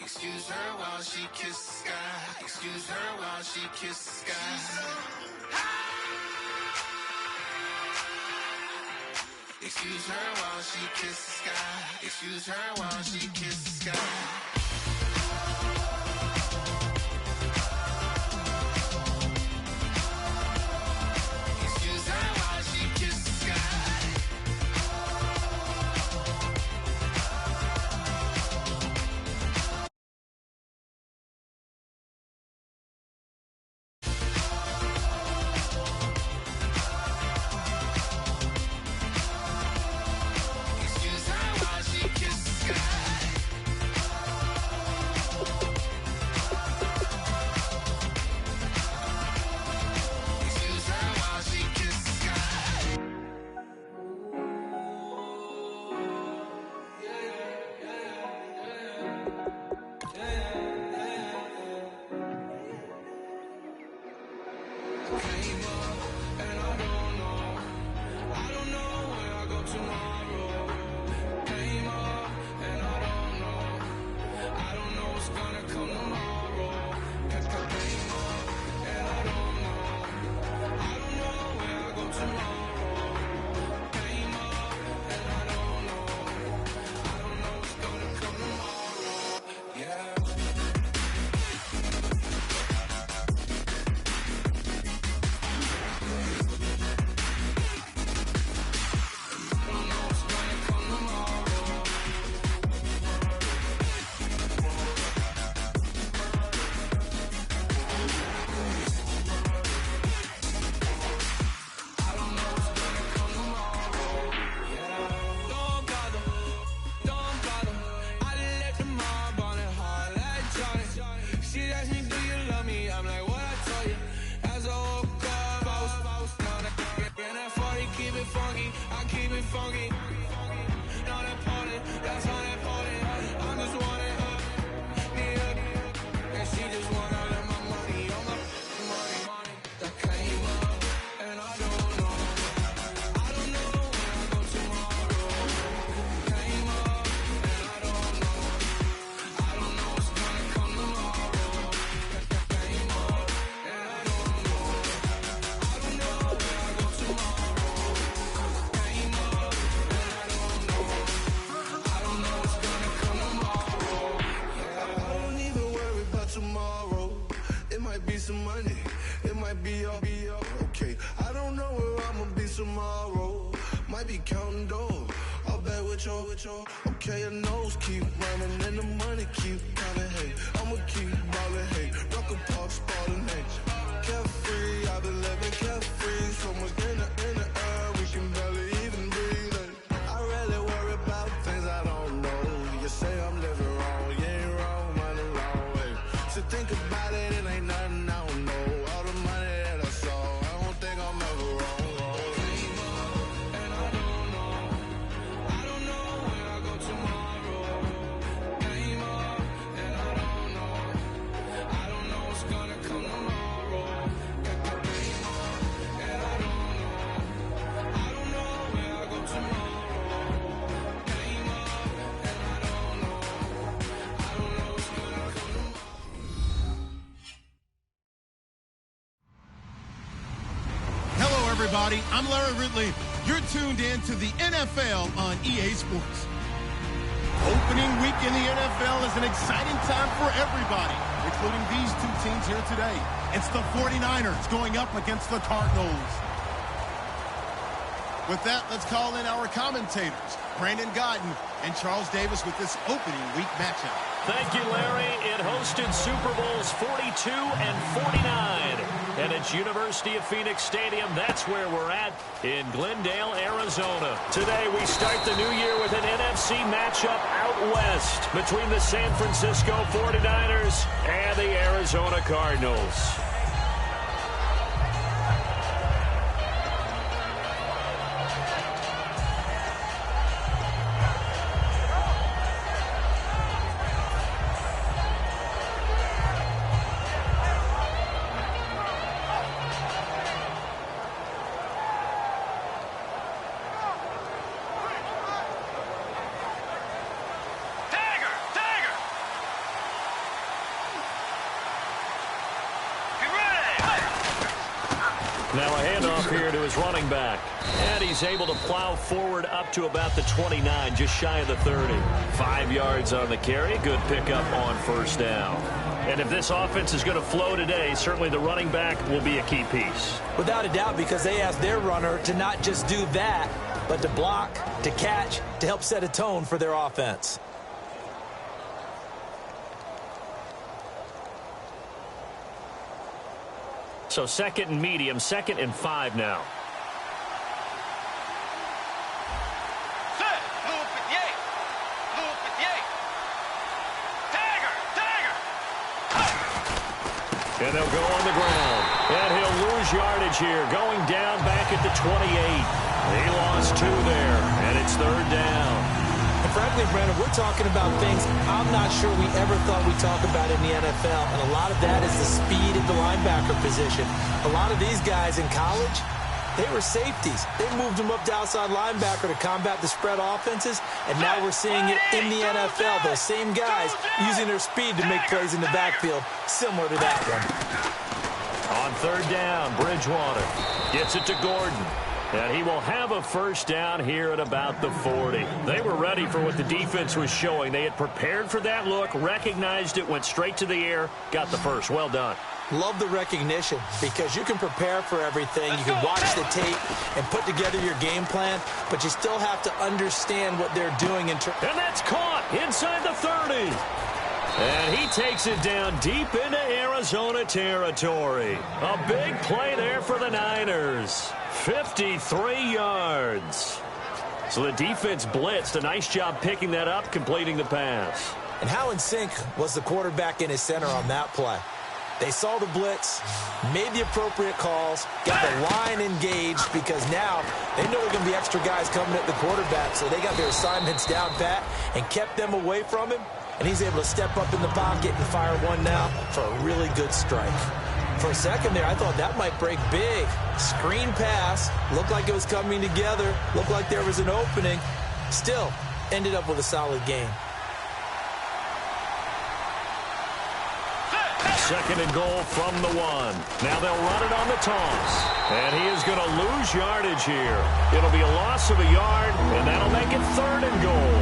S4: Excuse her while she kisses the sky. Excuse her while she kisses the sky. She's so high. Excuse her while she kisses the sky. Excuse her while she kisses the sky. Excuse her while she kisses the sky. Excuse her while she kisses the sky. be okay. I don't know where I'ma be tomorrow. Might be counting dough. I'll bet with your. Okay, your nose keep running and the money keep coming. Hey, I'ma keep ballin'. Hey, rock a park, spallin'. Hey, carefree, I've been living carefree. So much in the air, we can barely even breathe. Hey, I really worry about things I don't know. You say I'm living wrong, you ain't wrong, man, alone. Hey, so think about it, it ain't nothing I don't know. All the money that I saw, I don't think I'm ever wrong.
S5: Everybody, I'm Larry Ridley. You're tuned in to the NFL on EA Sports. Opening week in the NFL is an exciting time for everybody, including these two teams here today. It's the 49ers going up against the Cardinals. With that, let's call in our commentators, Brandon Godden and Charles Davis, with this opening week matchup.
S1: Thank you, Larry. It hosted Super Bowls 42 and 49. And it's University of Phoenix Stadium. That's where we're at in Glendale, Arizona. Today, we start the new year with an NFC matchup out west between the San Francisco 49ers and the Arizona Cardinals. Now a handoff here to his running back. And he's able to plow forward up to about the 29, just shy of the 30. 5 yards on the carry. Good pickup on first down. And if this offense is going to flow today, certainly the running back will be a key piece.
S2: Without a doubt, because they asked their runner to not just do that, but to block, to catch, to help set a tone for their offense.
S1: So second and medium, 2nd and 5 now. And they'll go on the ground. And he'll lose yardage here, going down back at the 28. He lost 2 there, and it's 3rd down.
S2: And frankly, Brandon, we're talking about things I'm not sure we ever thought we'd talk about in the NFL. And a lot of that is the speed at the linebacker position. A lot of these guys in college, they were safeties. They moved them up to outside linebacker to combat the spread offenses. And now we're seeing it in the NFL. Those same guys using their speed to make plays in the backfield, similar to that one.
S1: On 3rd down, Bridgewater gets it to Gordon. And he will have a first down here at about the 40. They were ready for what the defense was showing. They had prepared for that look, recognized it, went straight to the air, got the first. Well done.
S2: Love the recognition, because you can prepare for everything. You can watch the tape and put together your game plan, but you still have to understand what they're doing. And
S1: that's caught inside the 30. And he takes it down deep into Arizona territory. A big play there for the Niners. 53 yards. So the defense blitzed. A nice job picking that up, completing the pass.
S2: And how in sync was the quarterback in his center on that play? They saw the blitz, made the appropriate calls, got the line engaged, because now they know there are going to be extra guys coming at the quarterback, so they got their assignments down pat and kept them away from him, and he's able to step up in the pocket and fire one now for a really good strike. For a second there, I thought that might break big. Screen pass, looked like it was coming together, looked like there was an opening. Still, ended up with a solid game.
S1: 2nd and goal from the 1. Now they'll run it on the toss. And he is going to lose yardage here. It'll be a loss of a yard, and that'll make it 3rd and goal.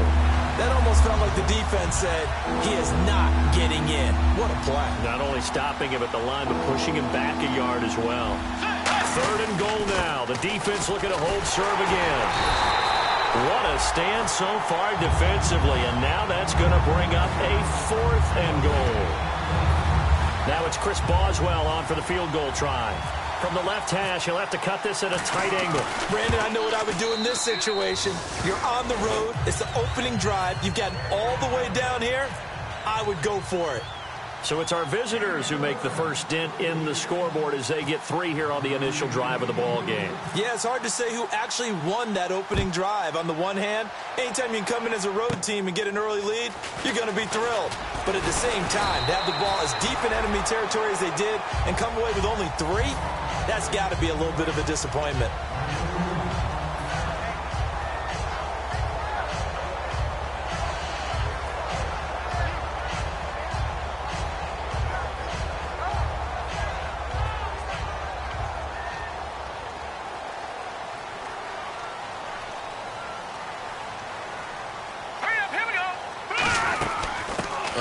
S2: That almost felt like the defense said, he is not getting in. What a play.
S1: Not only stopping him at the line, but pushing him back a yard as well. 3rd and goal now. The defense looking to hold serve again. What a stand so far defensively, and now that's going to bring up a 4th and goal. Now it's Chris Boswell on for the field goal try. From the left hash, he'll have to cut this at a tight angle.
S2: Brandon, I know what I would do in this situation. You're on the road. It's the opening drive. You've gotten all the way down here. I would go for it.
S1: So it's our visitors who make the first dent in the scoreboard as they get 3 here on the initial drive of the ball game.
S2: Yeah, it's hard to say who actually won that opening drive. On the one hand, anytime you can come in as a road team and get an early lead, you're going to be thrilled. But at the same time, to have the ball as deep in enemy territory as they did and come away with only 3, that's got to be a little bit of a disappointment.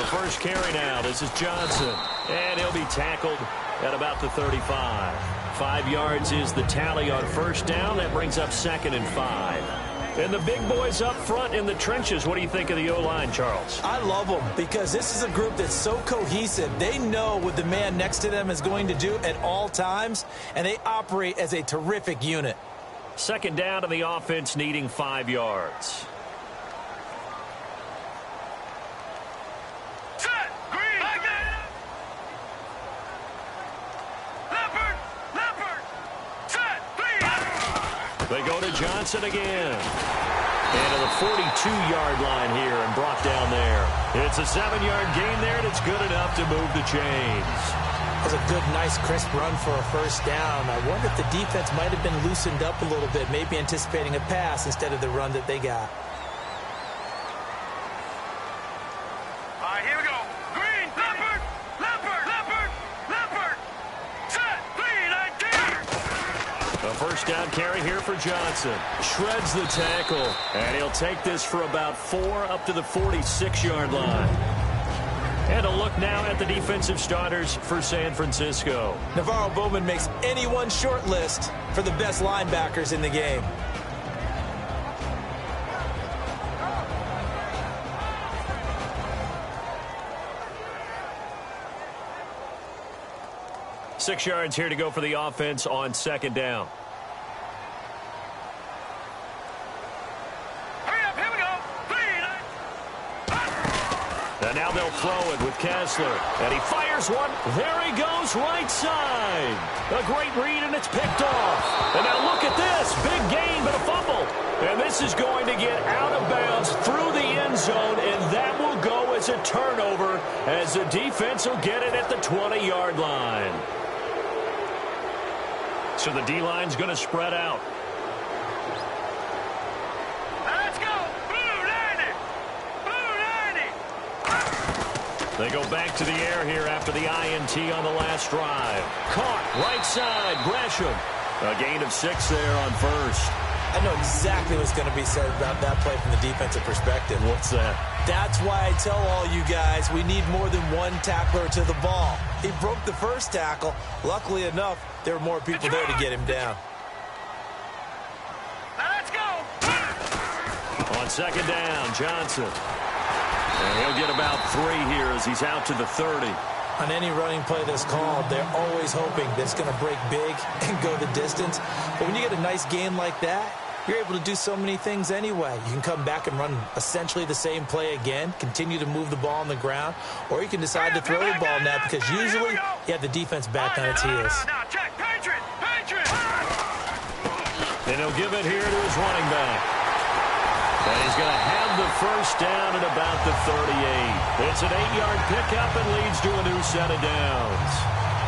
S1: First carry now. This is Johnson. And he'll be tackled at about the 35. 5 yards is the tally on first down. That brings up 2nd and 5. And the big boys up front in the trenches. What do you think of the O-line, Charles?
S2: I love them because this is a group that's so cohesive. They know what the man next to them is going to do at all times, and they operate as a terrific unit.
S1: 2nd down to the offense needing 5 yards. They go to Johnson again. And to the 42-yard line here and brought down there. It's a 7-yard gain there, and it's good enough to move the chains.
S2: That was a good, nice, crisp run for a first down. I wonder if the defense might have been loosened up a little bit, maybe anticipating a pass instead of the run that they got.
S3: All right, here we go. Green, leopard, leopard, leopard, leopard. Set, 3-19.
S1: A first down carry here for Johnson. Shreds the tackle. And he'll take this for about 4 up to the 46-yard line. And a look now at the defensive starters for San Francisco.
S2: Navarro Bowman makes anyone's short list for the best linebackers in the game.
S1: Six yards here to go for the offense on 2nd down. And now they'll throw it with Kessler. And he fires one. There he goes, right side. A great read, and it's picked off. And now look at this. Big gain, but a fumble. And this is going to get out of bounds through the end zone, and that will go as a turnover as the defense will get it at the 20-yard line. So the D-line's going to spread out. They go back to the air here after the INT on the last drive. Caught, right side, Gresham. A gain of 6 there on first.
S2: I know exactly what's going to be said about that play from the defensive perspective.
S1: What's that?
S2: That's why I tell all you guys we need more than one tackler to the ball. He broke the first tackle. Luckily enough, there were more people there to get him down.
S3: Let's go.
S1: On 2nd down, Johnson. And he'll get about 3 here as he's out to the 30.
S2: On any running play that's called, they're always hoping that it's going to break big and go the distance. But when you get a nice gain like that, you're able to do so many things anyway. You can come back and run essentially the same play again, continue to move the ball on the ground, or you can decide to throw the ball now because usually you have the defense back on its heels.
S3: Now check, Patriot, Patriot.
S1: And he'll give it here to his running back. And he's going to have the first down at about the 38. It's an 8-yard pickup and leads to a new set of downs.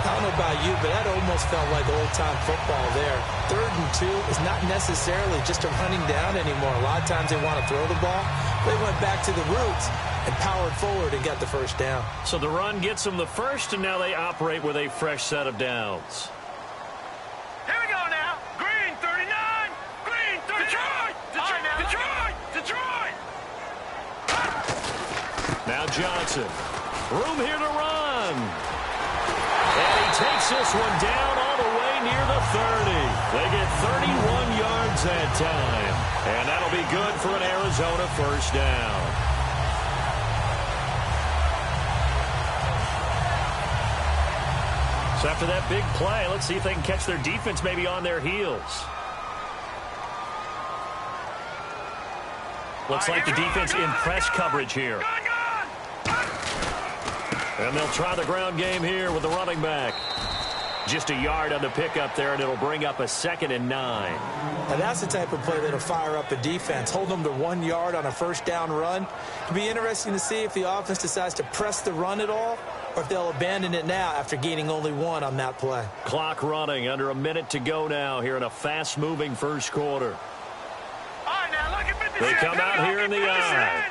S2: I don't know about you, but that almost felt like old-time football there. 3rd and 2 is not necessarily just a running down anymore. A lot of times they want to throw the ball. They went back to the roots and powered forward and got the first down.
S1: So the run gets them the first, and now they operate with a fresh set of downs.
S3: Here we go now. Green 39. Green 39. Detroit. Detroit. Detroit.
S1: Johnson. Room here to run. And he takes this one down all the way near the 30. They get 31 yards that time. And that'll be good for an Arizona first down. So after that big play, let's see if they can catch their defense maybe on their heels. Looks like the defense in press coverage here. And they'll try the ground game here with the running back. Just a yard on the pickup there, and it'll bring up a 2nd and 9.
S2: Now that's the type of play that'll fire up a defense. Hold them to 1 yard on a first down run. It'll be interesting to see if the offense decides to press the run at all, or if they'll abandon it now after gaining only 1 on that play.
S1: Clock running, under a minute to go now here in a fast-moving first quarter. They come out here in the eye.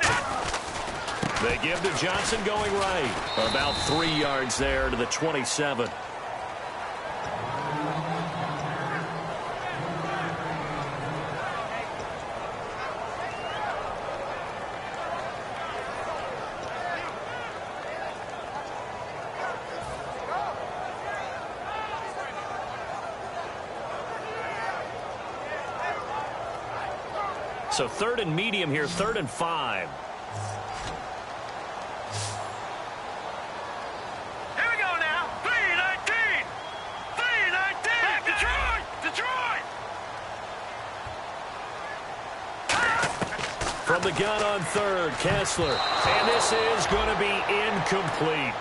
S1: They give to Johnson going right. About 3 yards there to the 27. So 3rd and medium here, 3rd and 5.
S3: Here we go now. 3-19. 3-19. Detroit. Detroit.
S1: From the gun on 3rd, Kessler. And this is going to be incomplete.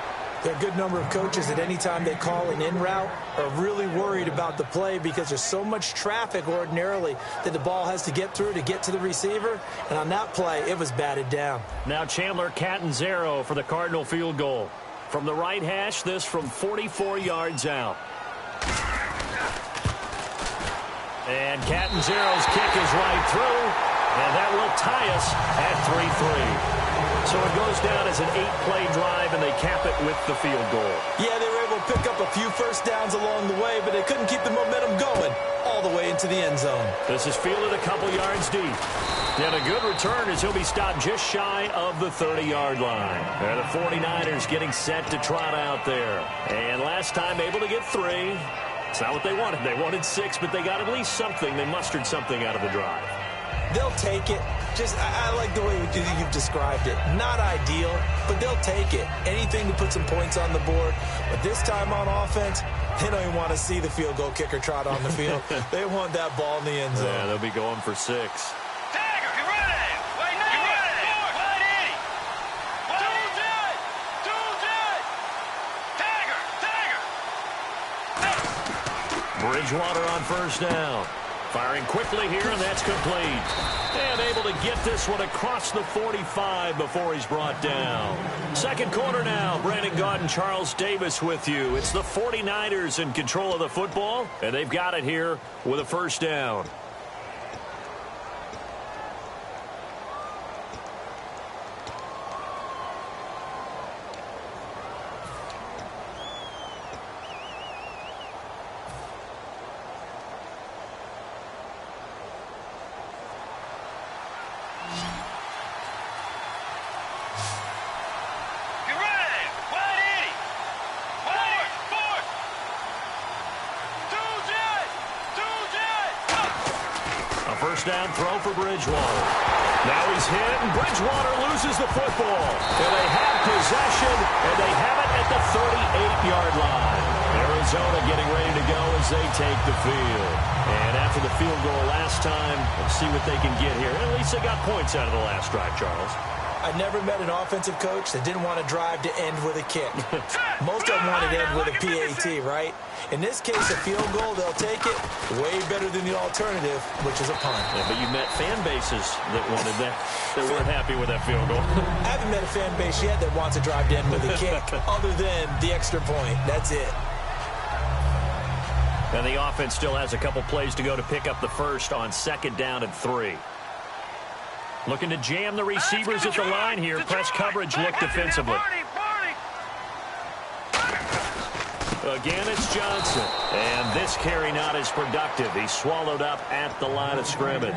S2: There are a good number of coaches that any time they call an in route are really worried about the play because there's so much traffic ordinarily that the ball has to get through to get to the receiver. And on that play, it was batted down.
S1: Now Chandler Catanzaro for the Cardinal field goal. From the right hash, this from 44 yards out. And Catanzaro's kick is right through. And that will tie us at 3-3. So it goes down as an 8-play drive, and they cap it with the field goal.
S2: Yeah, they were able to pick up a few first downs along the way, but they couldn't keep the momentum going all the way into the end zone.
S1: This is fielded a couple yards deep. And a good return as he'll be stopped just shy of the 30-yard line. And the 49ers getting set to trot out there. And last time able to get 3. It's not what they wanted. They wanted 6, but they got at least something. They mustered something out of the drive.
S2: They'll take it. I like the way you've described it. Not ideal, but they'll take it. Anything to put some points on the board. But this time on offense, they don't even want to see the field goal kicker trot on the field. They want that ball in the end zone.
S1: Yeah, they'll be going for 6.
S3: Tiger, get ready. Wait, get ready. Wait, Eddie. Tiger.
S1: Bridgewater on first down. Firing quickly here, and that's complete. And able to get this one across the 45 before he's brought down. Second quarter now. Brandon Gaudin and Charles Davis with you. It's the 49ers in control of the football, and they've got it here with a first down. Down throw for Bridgewater. Now he's hit, and Bridgewater loses the football. And they have possession, and they have it at the 38-yard line. Arizona getting ready to go as they take the field. And after the field goal last time, let's see what they can get here. At least they got points out of the last drive, Charles.
S2: I've never met an offensive coach that didn't want to drive to end with a kick. Most of them want to end with a PAT, right? In this case, a field goal, they'll take it. Way better than the alternative, which is a punt.
S1: Yeah, but you met fan bases that wanted that. They weren't happy with that field goal.
S2: I haven't met a fan base yet that wants to drive to end with a kick other than the extra point. That's it.
S1: And the offense still has a couple plays to go to pick up the first on 2nd down and 3. Looking to jam the receivers at the line here. Press coverage look defensively. Again, it's Johnson. And this carry not as productive. He's swallowed up at the line of scrimmage.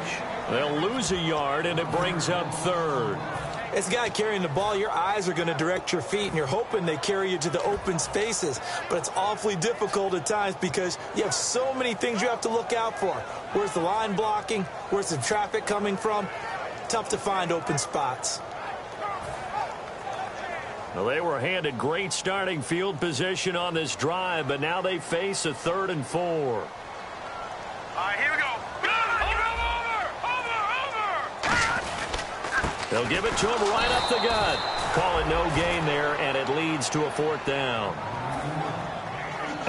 S1: They'll lose a yard, and it brings up 3rd.
S2: As a guy carrying the ball, your eyes are going to direct your feet, and you're hoping they carry you to the open spaces. But it's awfully difficult at times because you have so many things you have to look out for. Where's the line blocking? Where's the traffic coming from? Tough to find open spots.
S1: Well, they were handed great starting field position on this drive, but now they face a 3rd and 4.
S3: All right, here we go.
S1: They'll give it to him right up the gut. Call it no gain there, and it leads to a 4th down.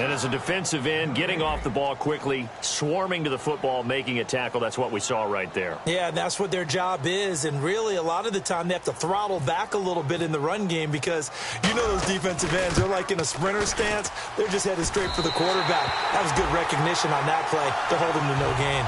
S1: And as a defensive end, getting off the ball quickly, swarming to the football, making a tackle, that's what we saw right there.
S2: Yeah, that's what their job is, and really a lot of the time they have to throttle back a little bit in the run game because you know those defensive ends, they're like in a sprinter stance. They're just headed straight for the quarterback. That was good recognition on that play to hold him to no gain.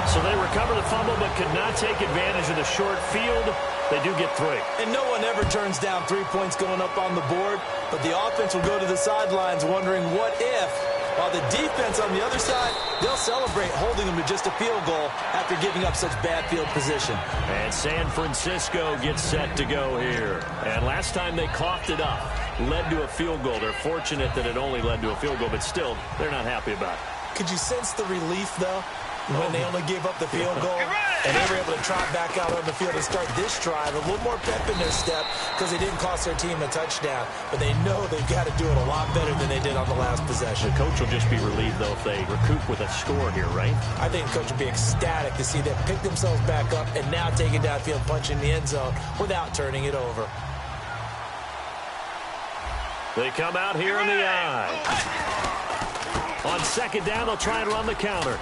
S1: So they recover the fumble but could not take advantage of the short field. They do get 3.
S2: And no one ever turns down 3 points going up on the board, but the offense will go to the sidelines wondering what if, while the defense on the other side, they'll celebrate holding them to just a field goal after giving up such bad field position.
S1: And San Francisco gets set to go here. And last time they coughed it up, led to a field goal. They're fortunate that it only led to a field goal, but still, they're not happy about it.
S2: Could you sense the relief, though, when they only gave up the field goal and they were able to trot back out on the field and start this drive? A little more pep in their step because they didn't cost their team a touchdown, but they know they've got to do it a lot better than they did on the last possession.
S1: The coach will just be relieved, though, if they recoup with a score here, right?
S2: I think the coach will be ecstatic to see them pick themselves back up and now take it downfield, punch in the end zone without turning it over.
S1: They come out here in the eye. On 2nd down, they'll try and run the counter.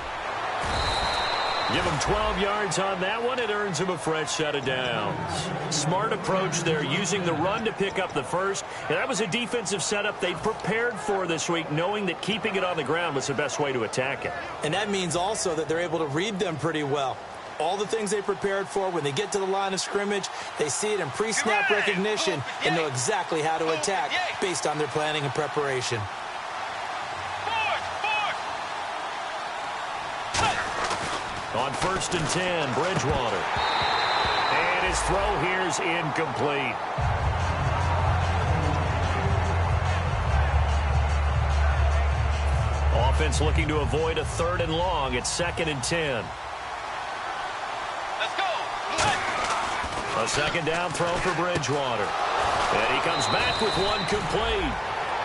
S1: Give him 12 yards on that one. It earns him a fresh set of downs. Smart approach there, using the run to pick up the first. And that was a defensive setup they prepared for this week, knowing that keeping it on the ground was the best way to attack it.
S2: And that means also that they're able to read them pretty well. All the things they prepared for, when they get to the line of scrimmage, they see it in pre-snap recognition and know exactly how to attack based on their planning and preparation.
S1: On 1st and 10, Bridgewater. And his throw here is incomplete. Offense looking to avoid a 3rd and long. It's 2nd and 10.
S3: Let's go.
S1: A 2nd down throw for Bridgewater. And he comes back with one complete.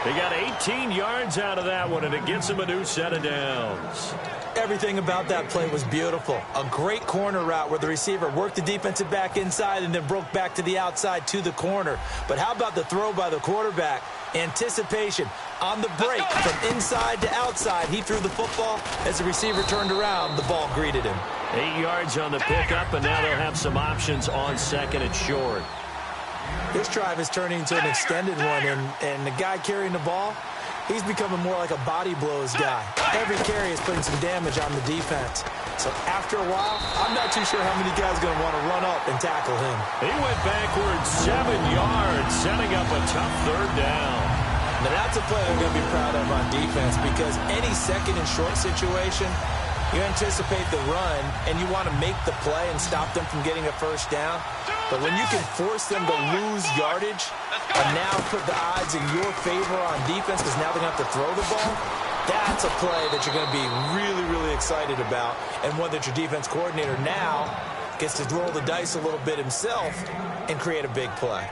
S1: He got 18 yards out of that one, and it gets him a new set of downs.
S2: Everything about that play was beautiful. A great corner route where the receiver worked the defensive back inside and then broke back to the outside to the corner. But how about the throw by the quarterback? Anticipation on the break from inside to outside. He threw the football. As the receiver turned around, the ball greeted him.
S1: 8 yards on the pickup, and now they'll have some options on 2nd and short.
S2: This drive is turning into an extended one, and the guy carrying the ball, he's becoming more like a body blows guy. Every carry is putting some damage on the defense. So after a while, I'm not too sure how many guys are going to want to run up and tackle him.
S1: He went backwards 7 yards, setting up a tough 3rd down.
S2: Now that's a play they're going to be proud of on defense because any 2nd and short situation, you anticipate the run and you want to make the play and stop them from getting a 1st down. But when you can force them to lose yardage and now put the odds in your favor on defense because now they're going to have to throw the ball, that's a play that you're going to be really, really excited about, and one that your defense coordinator now gets to roll the dice a little bit himself and create a big play.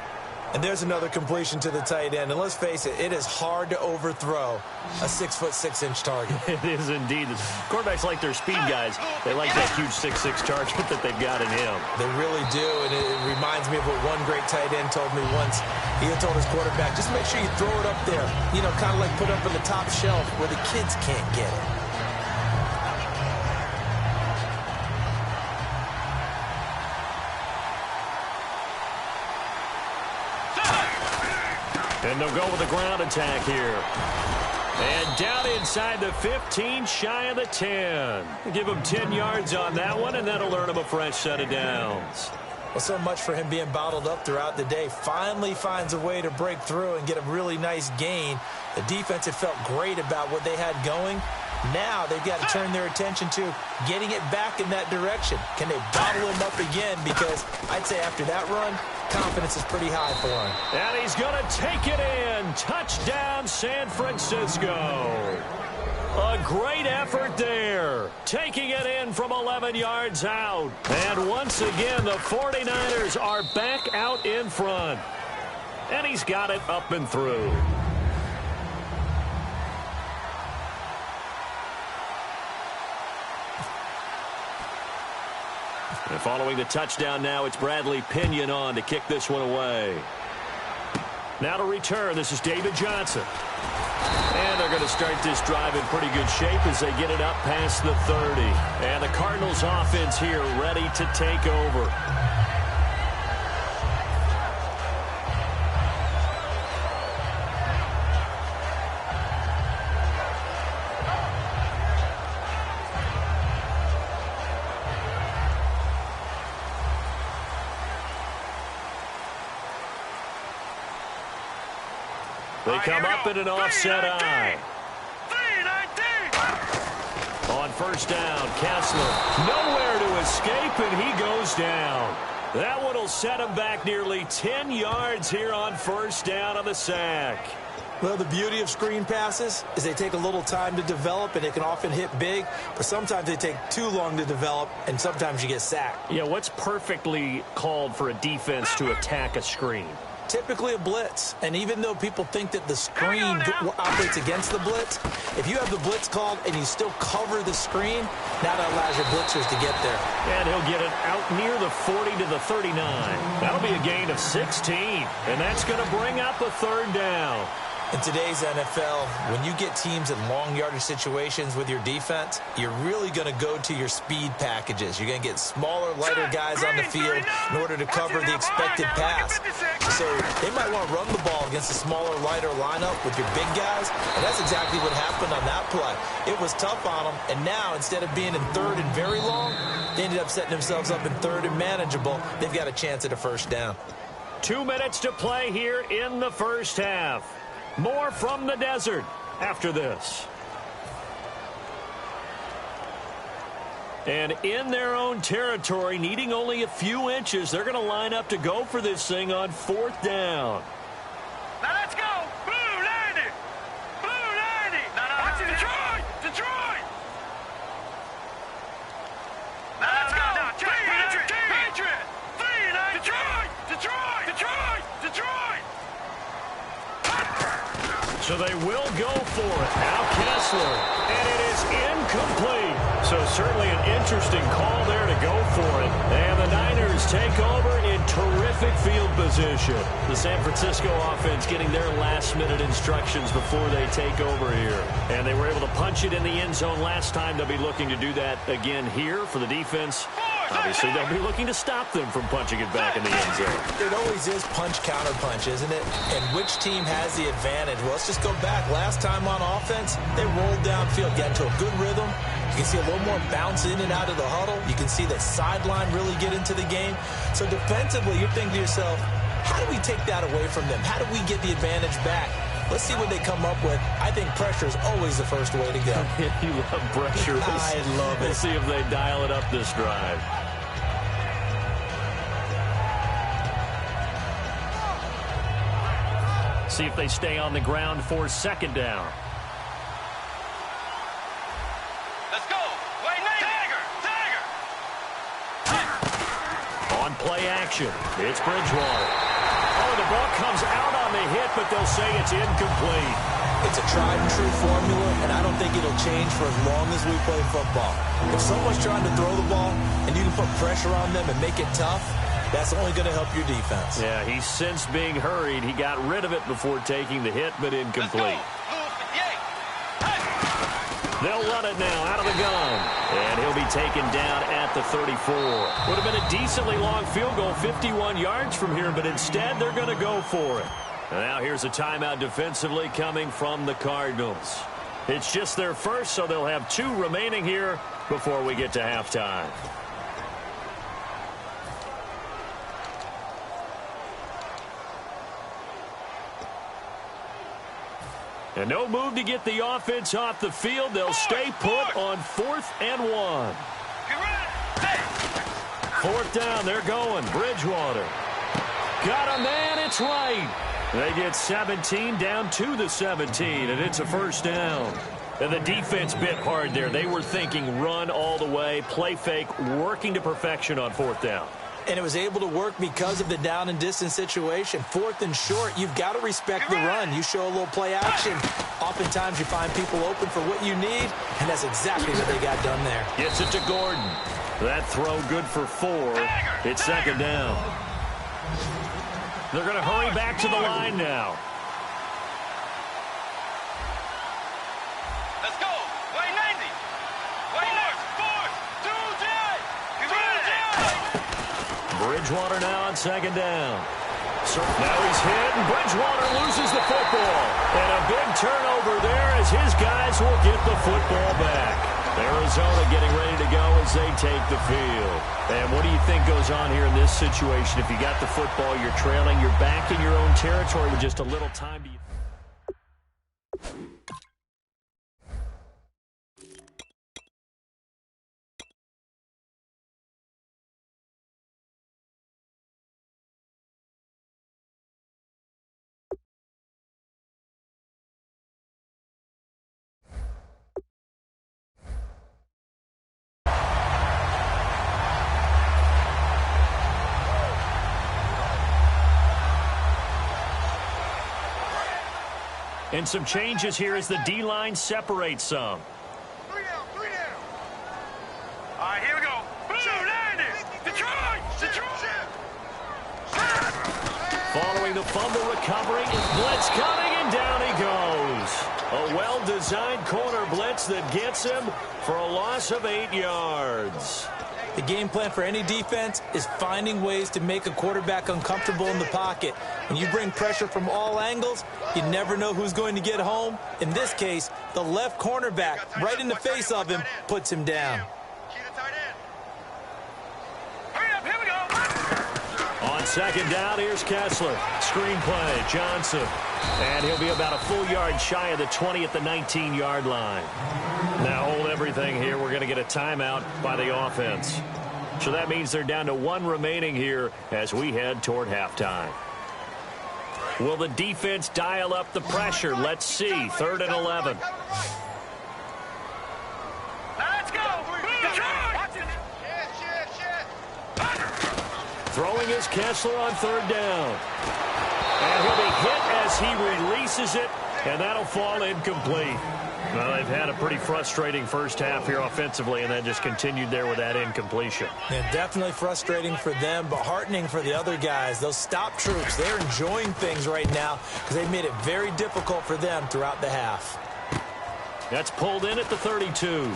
S2: And there's another completion to the tight end. And let's face it, it is hard to overthrow a 6'6" target.
S1: It is indeed. Quarterbacks like their speed guys. They like that huge 6'6" target that they've got in him.
S2: They really do. And it reminds me of what one great tight end told me once. He had told his quarterback, just make sure you throw it up there. You know, kind of like put it up on the top shelf where the kids can't get it.
S1: And they'll go with a ground attack here. And down inside the 15, shy of the 10. Give him 10 yards on that one, and that'll earn him a fresh set of downs.
S2: Well, so much for him being bottled up throughout the day. Finally finds a way to break through and get a really nice gain. The defense had felt great about what they had going, Now they've got to turn their attention to getting it back in that direction. Can they bottle him up again? Because I'd say after that run, confidence is pretty high for him.
S1: And he's going to take it in. Touchdown, San Francisco. A great effort there. Taking it in from 11 yards out. And once again, the 49ers are back out in front. And he's got it up and through. And following the touchdown now, it's Bradley Pinion on to kick this one away. Now to return, this is David Johnson. And they're going to start this drive in pretty good shape as they get it up past the 30. And the Cardinals offense here ready to take over. They come up in an offset eye. On first down, Kessler nowhere to escape, and he goes down. That one will set him back nearly 10 yards here on first down on the sack.
S2: Well, the beauty of screen passes is they take a little time to develop, and they can often hit big, but sometimes they take too long to develop, and sometimes you get sacked.
S1: Yeah, what's perfectly called for a defense to attack a screen?
S2: Typically a blitz, and even though people think that the screen operates against the blitz, if you have the blitz called and you still cover the screen, now that allows your blitzers to get there.
S1: And he'll get it out near the 40 to the 39. That'll be a gain of 16, and that's going to bring up a third down.
S2: In today's NFL, when you get teams in long yardage situations with your defense, you're really going to go to your speed packages. You're going to get smaller, lighter guys on the field in order to cover the expected pass. So they might want to run the ball against a smaller, lighter lineup with your big guys, and that's exactly what happened on that play. It was tough on them, and now instead of being in third and very long, they ended up setting themselves up in third and manageable. They've got a chance at a first down.
S1: 2 minutes to play here in the first half. More from the desert after this. And in their own territory, needing only a few inches, they're going to line up to go for this thing on fourth down.
S3: Now let's go. Blue 90. Blue 90. Watch it, Detroit. Detroit. Now let's go. Patriot. 390. Detroit. Detroit. Detroit.
S1: So they will go for it. Now Kessler. And it is incomplete. So certainly an interesting call there to go for it. And the Niners take over in terrific field position. The San Francisco offense getting their last-minute instructions before they take over here. And they were able to punch it in the end zone last time. They'll be looking to do that again here for the defense. Obviously, they'll be looking to stop them from punching it back in the end zone.
S2: It always is punch-counter-punch, isn't it? And which team has the advantage? Well, let's just go back. Last time on offense, they rolled downfield, got into a good rhythm. You can see a little more bounce in and out of the huddle. You can see the sideline really get into the game. So defensively, you're thinking to yourself, how do we take that away from them? How do we get the advantage back? Let's see what they come up with. I think pressure is always the first way to go.
S1: You love pressure.
S2: I love it.
S1: We'll see if they dial it up this drive. See if they stay on the ground for second down.
S3: Let's go. Wait, Tiger.
S1: On play action, it's Bridgewater. Oh, the ball comes out on the hit, but they'll say it's incomplete.
S2: It's a tried-and-true formula, and I don't think it'll change for as long as we play football. If someone's trying to throw the ball and you can put pressure on them and make it tough, that's only going to help your defense.
S1: Yeah, he's since being hurried. He got rid of it before taking the hit, but incomplete. They'll run it now out of the gun. And he'll be taken down at the 34. Would have been a decently long field goal, 51 yards from here, but instead they're going to go for it. And now here's a timeout defensively coming from the Cardinals. It's just their first, so they'll have 2 remaining here before we get to halftime. And no move to get the offense off the field. They'll stay put on 4th and 1. Fourth down, they're going. Bridgewater. Got a man, it's right. They get 17 down to the 17, and it's a first down. And the defense bit hard there. They were thinking run all the way, play fake, working to perfection on 4th down.
S2: And it was able to work because of the down and distance situation. 4th and short, you've got to respect the run. You show a little play action. Oftentimes you find people open for what you need, and that's exactly what they got done there.
S1: Gets it to Gordon. That throw good for 4. It's 2nd down. They're going to hurry back to the line now.
S3: Let's go. Way 90. Way 4, 2,
S1: Bridgewater now on 2nd down. So now he's hit, and Bridgewater loses the football. And a big turnover there as his guys will get the football back. Arizona getting ready to go as they take the field. And what do you think goes on here in this situation? If you got the football, you're trailing, you're back in your own territory with just a little time to... And some changes here as the D-line separates some.
S3: 3 down, 3 down. All right, here we go. Detroit!
S1: Following the fumble recovery, is blitz coming, and down he goes. A well-designed corner blitz that gets him for a loss of 8 yards.
S2: The game plan for any defense is finding ways to make a quarterback uncomfortable in the pocket. When you bring pressure from all angles, you never know who's going to get home. In this case, the left cornerback, right in the face of him, puts him down.
S3: Hurry up, here we go.
S1: On 2nd down, here's Kessler. Screenplay, Johnson. And he'll be about a full yard shy of the 20 at the 19-yard line. Now hold everything here. We're going to get a timeout by the offense. So that means they're down to 1 remaining here as we head toward halftime. Will the defense dial up the pressure? Let's see. 3rd and 11.
S3: Let's go.
S1: Throwing is Kessler on 3rd down. And he'll be hit as he releases it, and that'll fall incomplete. Well, they've had a pretty frustrating first half here offensively, and then just continued there with that incompletion.
S2: Yeah, definitely frustrating for them, but heartening for the other guys. Those stop troops, they're enjoying things right now because they've made it very difficult for them throughout the half.
S1: That's pulled in at the 32.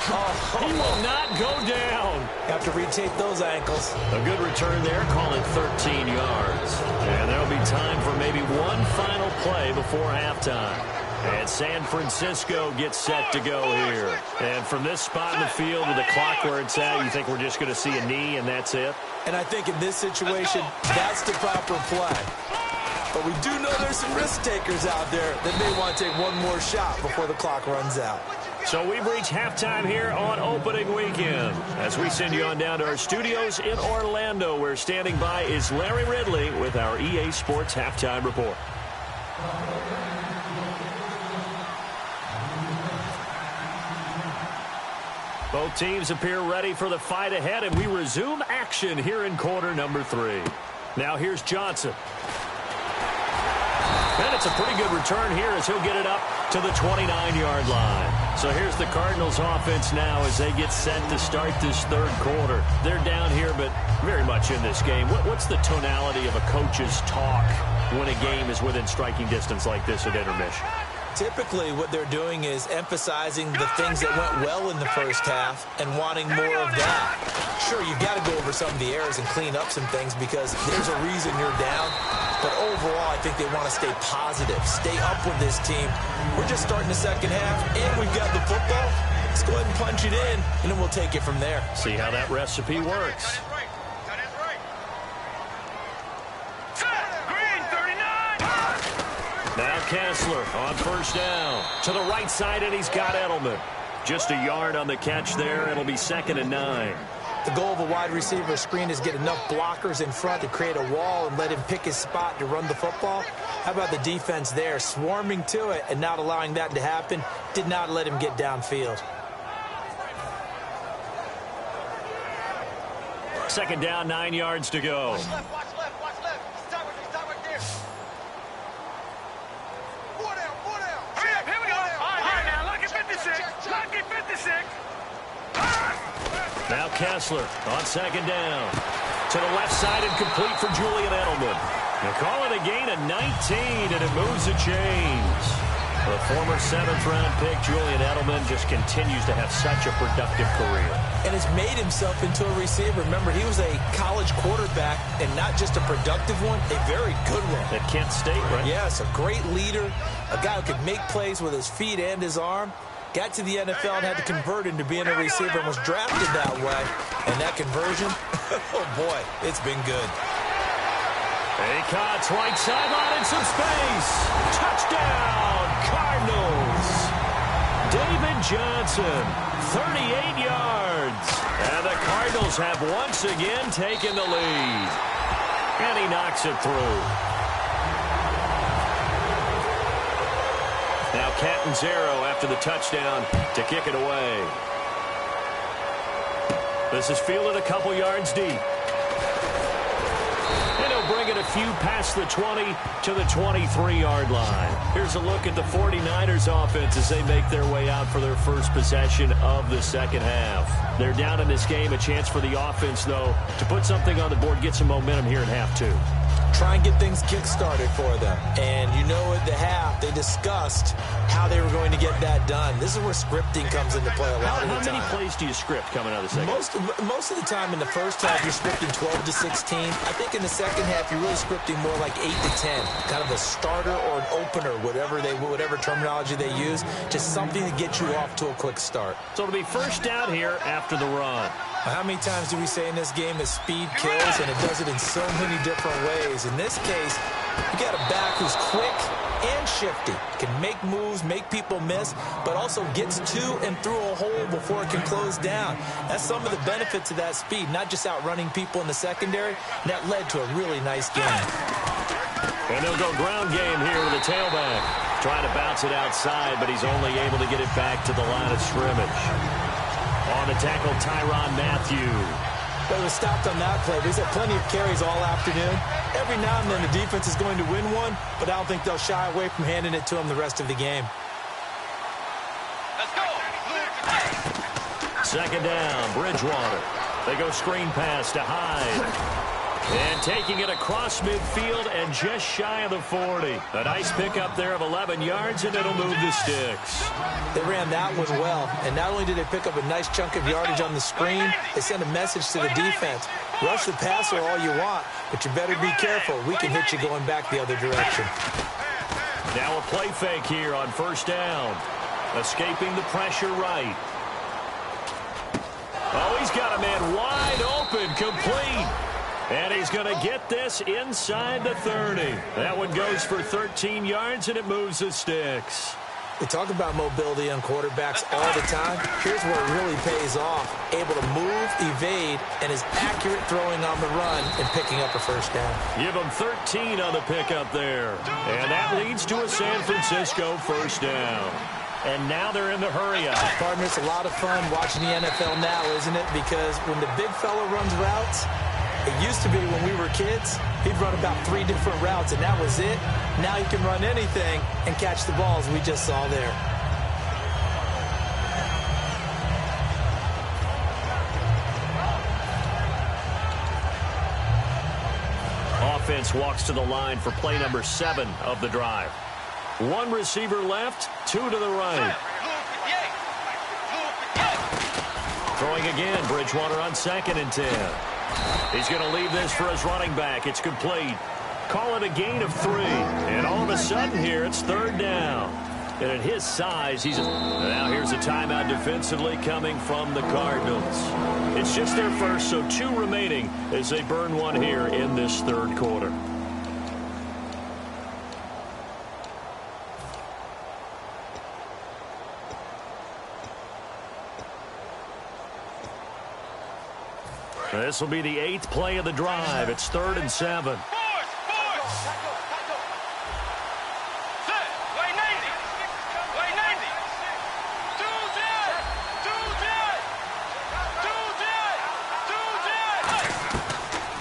S1: He will not go down.
S2: Have to retape those ankles.
S1: A good return there, call it 13 yards. And there'll be time for maybe one final play before halftime. And San Francisco gets set to go here. And from this spot in the field with the clock where it's at, you think we're just going to see a knee and that's it?
S2: And I think in this situation, that's the proper play. But we do know there's some risk takers out there that may want to take one more shot before the clock runs out.
S1: So we've reached halftime here on opening weekend as we send you on down to our studios in Orlando, where standing by is Larry Ridley with our EA Sports Halftime Report. Both teams appear ready for the fight ahead, and we resume action here in quarter number 3. Now here's Johnson. And it's a pretty good return here as he'll get it up to the 29-yard line. So here's the Cardinals offense now as they get set to start this third quarter. They're down here, but very much in this game. What's the tonality of a coach's talk when a game is within striking distance like this at intermission?
S2: Typically, what they're doing is emphasizing the things that went well in the first half and wanting more of that. Sure, you've got to go over some of the errors and clean up some things because there's a reason you're down. But overall, I think they want to stay positive, stay up with this team. We're just starting the second half, and we've got the football. Let's go ahead and punch it in, and then we'll take it from there.
S1: See how that recipe works.
S3: That is right. Green, 39.
S1: Now Kessler on first down. To the right side, and he's got Edelman. Just a yard on the catch there. It'll be 2nd and 9.
S2: The goal of a wide receiver screen is get enough blockers in front to create a wall and let him pick his spot to run the football. How about the defense there, swarming to it and not allowing that to happen? Did not let him get downfield.
S1: 2nd down, 9 yards to go.
S3: Watch left, watch left, watch left. Stop right there. 4 down, 4 down. Hurry up, here we go. All right, now, lucky 56. Lucky 56.
S1: Now Kessler on 2nd down. To the left side and complete for Julian Edelman. They call it a gain of 19, and it moves the chains. The former 7th-round pick, Julian Edelman, just continues to have such a productive career.
S2: And has made himself into a receiver. Remember, he was a college quarterback, and not just a productive one, a very good one.
S1: At Kent State, right?
S2: Yes, a great leader, a guy who could make plays with his feet and his arm. Got to the NFL and had to convert into being a receiver and was drafted that way. And that conversion, oh boy, it's been good.
S1: Acott's right sideline in some space. Touchdown, Cardinals. David Johnson, 38 yards. And the Cardinals have once again taken the lead. And he knocks it through. Now Catanzaro after the touchdown to kick it away. This is fielded a couple yards deep. And he'll bring it a few past the 20 to the 23-yard line. Here's a look at the 49ers offense as they make their way out for their first possession of the second half. They're down in this game. A chance for the offense, though, to put something on the board, get some momentum here in half 2.
S2: Try and get things kick-started for them. And you know at the half, they discussed how they were going to get that done. This is where scripting comes into play a lot of the time.
S1: How many plays do you script coming out of the second?
S2: Most of the time in the first half, you're scripting 12 to 16. I think in the second half, you're really scripting more like 8 to 10. Kind of a starter or an opener, whatever terminology they use. Just something to get you off to a quick start.
S1: So it'll be first down here after the run.
S2: How many times do we say in this game that speed kills, and it does it in so many different ways? In this case, you got a back who's quick and shifty, can make moves, make people miss, but also gets to and through a hole before it can close down. That's some of the benefits of that speed, not just outrunning people in the secondary. That led to a really nice game.
S1: And they'll go ground game here with a tailback. Trying to bounce it outside, but he's only able to get it back to the line of scrimmage. On the tackle, Tyrann Mathieu.
S2: But he was stopped on that play. He's had plenty of carries all afternoon. Every now and then the defense is going to win one, but I don't think they'll shy away from handing it to him the rest of the game.
S3: Let's go.
S1: 2nd down, Bridgewater. They go screen pass to Hyde. And taking it across midfield and just shy of the 40. A nice pickup there of 11 yards, and it'll move the sticks.
S2: They ran that one well, and not only did they pick up a nice chunk of yardage on the screen, they sent a message to the defense. Rush the passer all you want, but you better be careful. We can hit you going back the other direction.
S1: Now a play fake here on first down. Escaping the pressure right. Oh, he's got a man wide open, complete. And he's going to get this inside the 30. That one goes for 13 yards, and it moves the sticks.
S2: They talk about mobility on quarterbacks all the time. Here's where it really pays off. Able to move, evade, and is accurate throwing on the run and picking up a first down.
S1: Give him 13 on the pickup there. And that leads to a San Francisco first down. And now they're in the hurry-up.
S2: Partner, it's a lot of fun watching the NFL now, isn't it? Because when the big fella runs routes, it used to be when we were kids, he'd run about 3 different routes, and that was it. Now he can run anything and catch the balls we just saw there.
S1: Offense walks to the line for play number 7 of the drive. 1 receiver left, 2 to the right. Throwing again, Bridgewater on 2nd and 10. He's going to leave this for his running back. It's complete. Call it a gain of 3. And all of a sudden here, it's 3rd down. And at his size, now here's a timeout defensively coming from the Cardinals. It's just their first, so 2 remaining as they burn one here in this 3rd quarter. This will be the 8th play of the drive. It's 3rd and 7.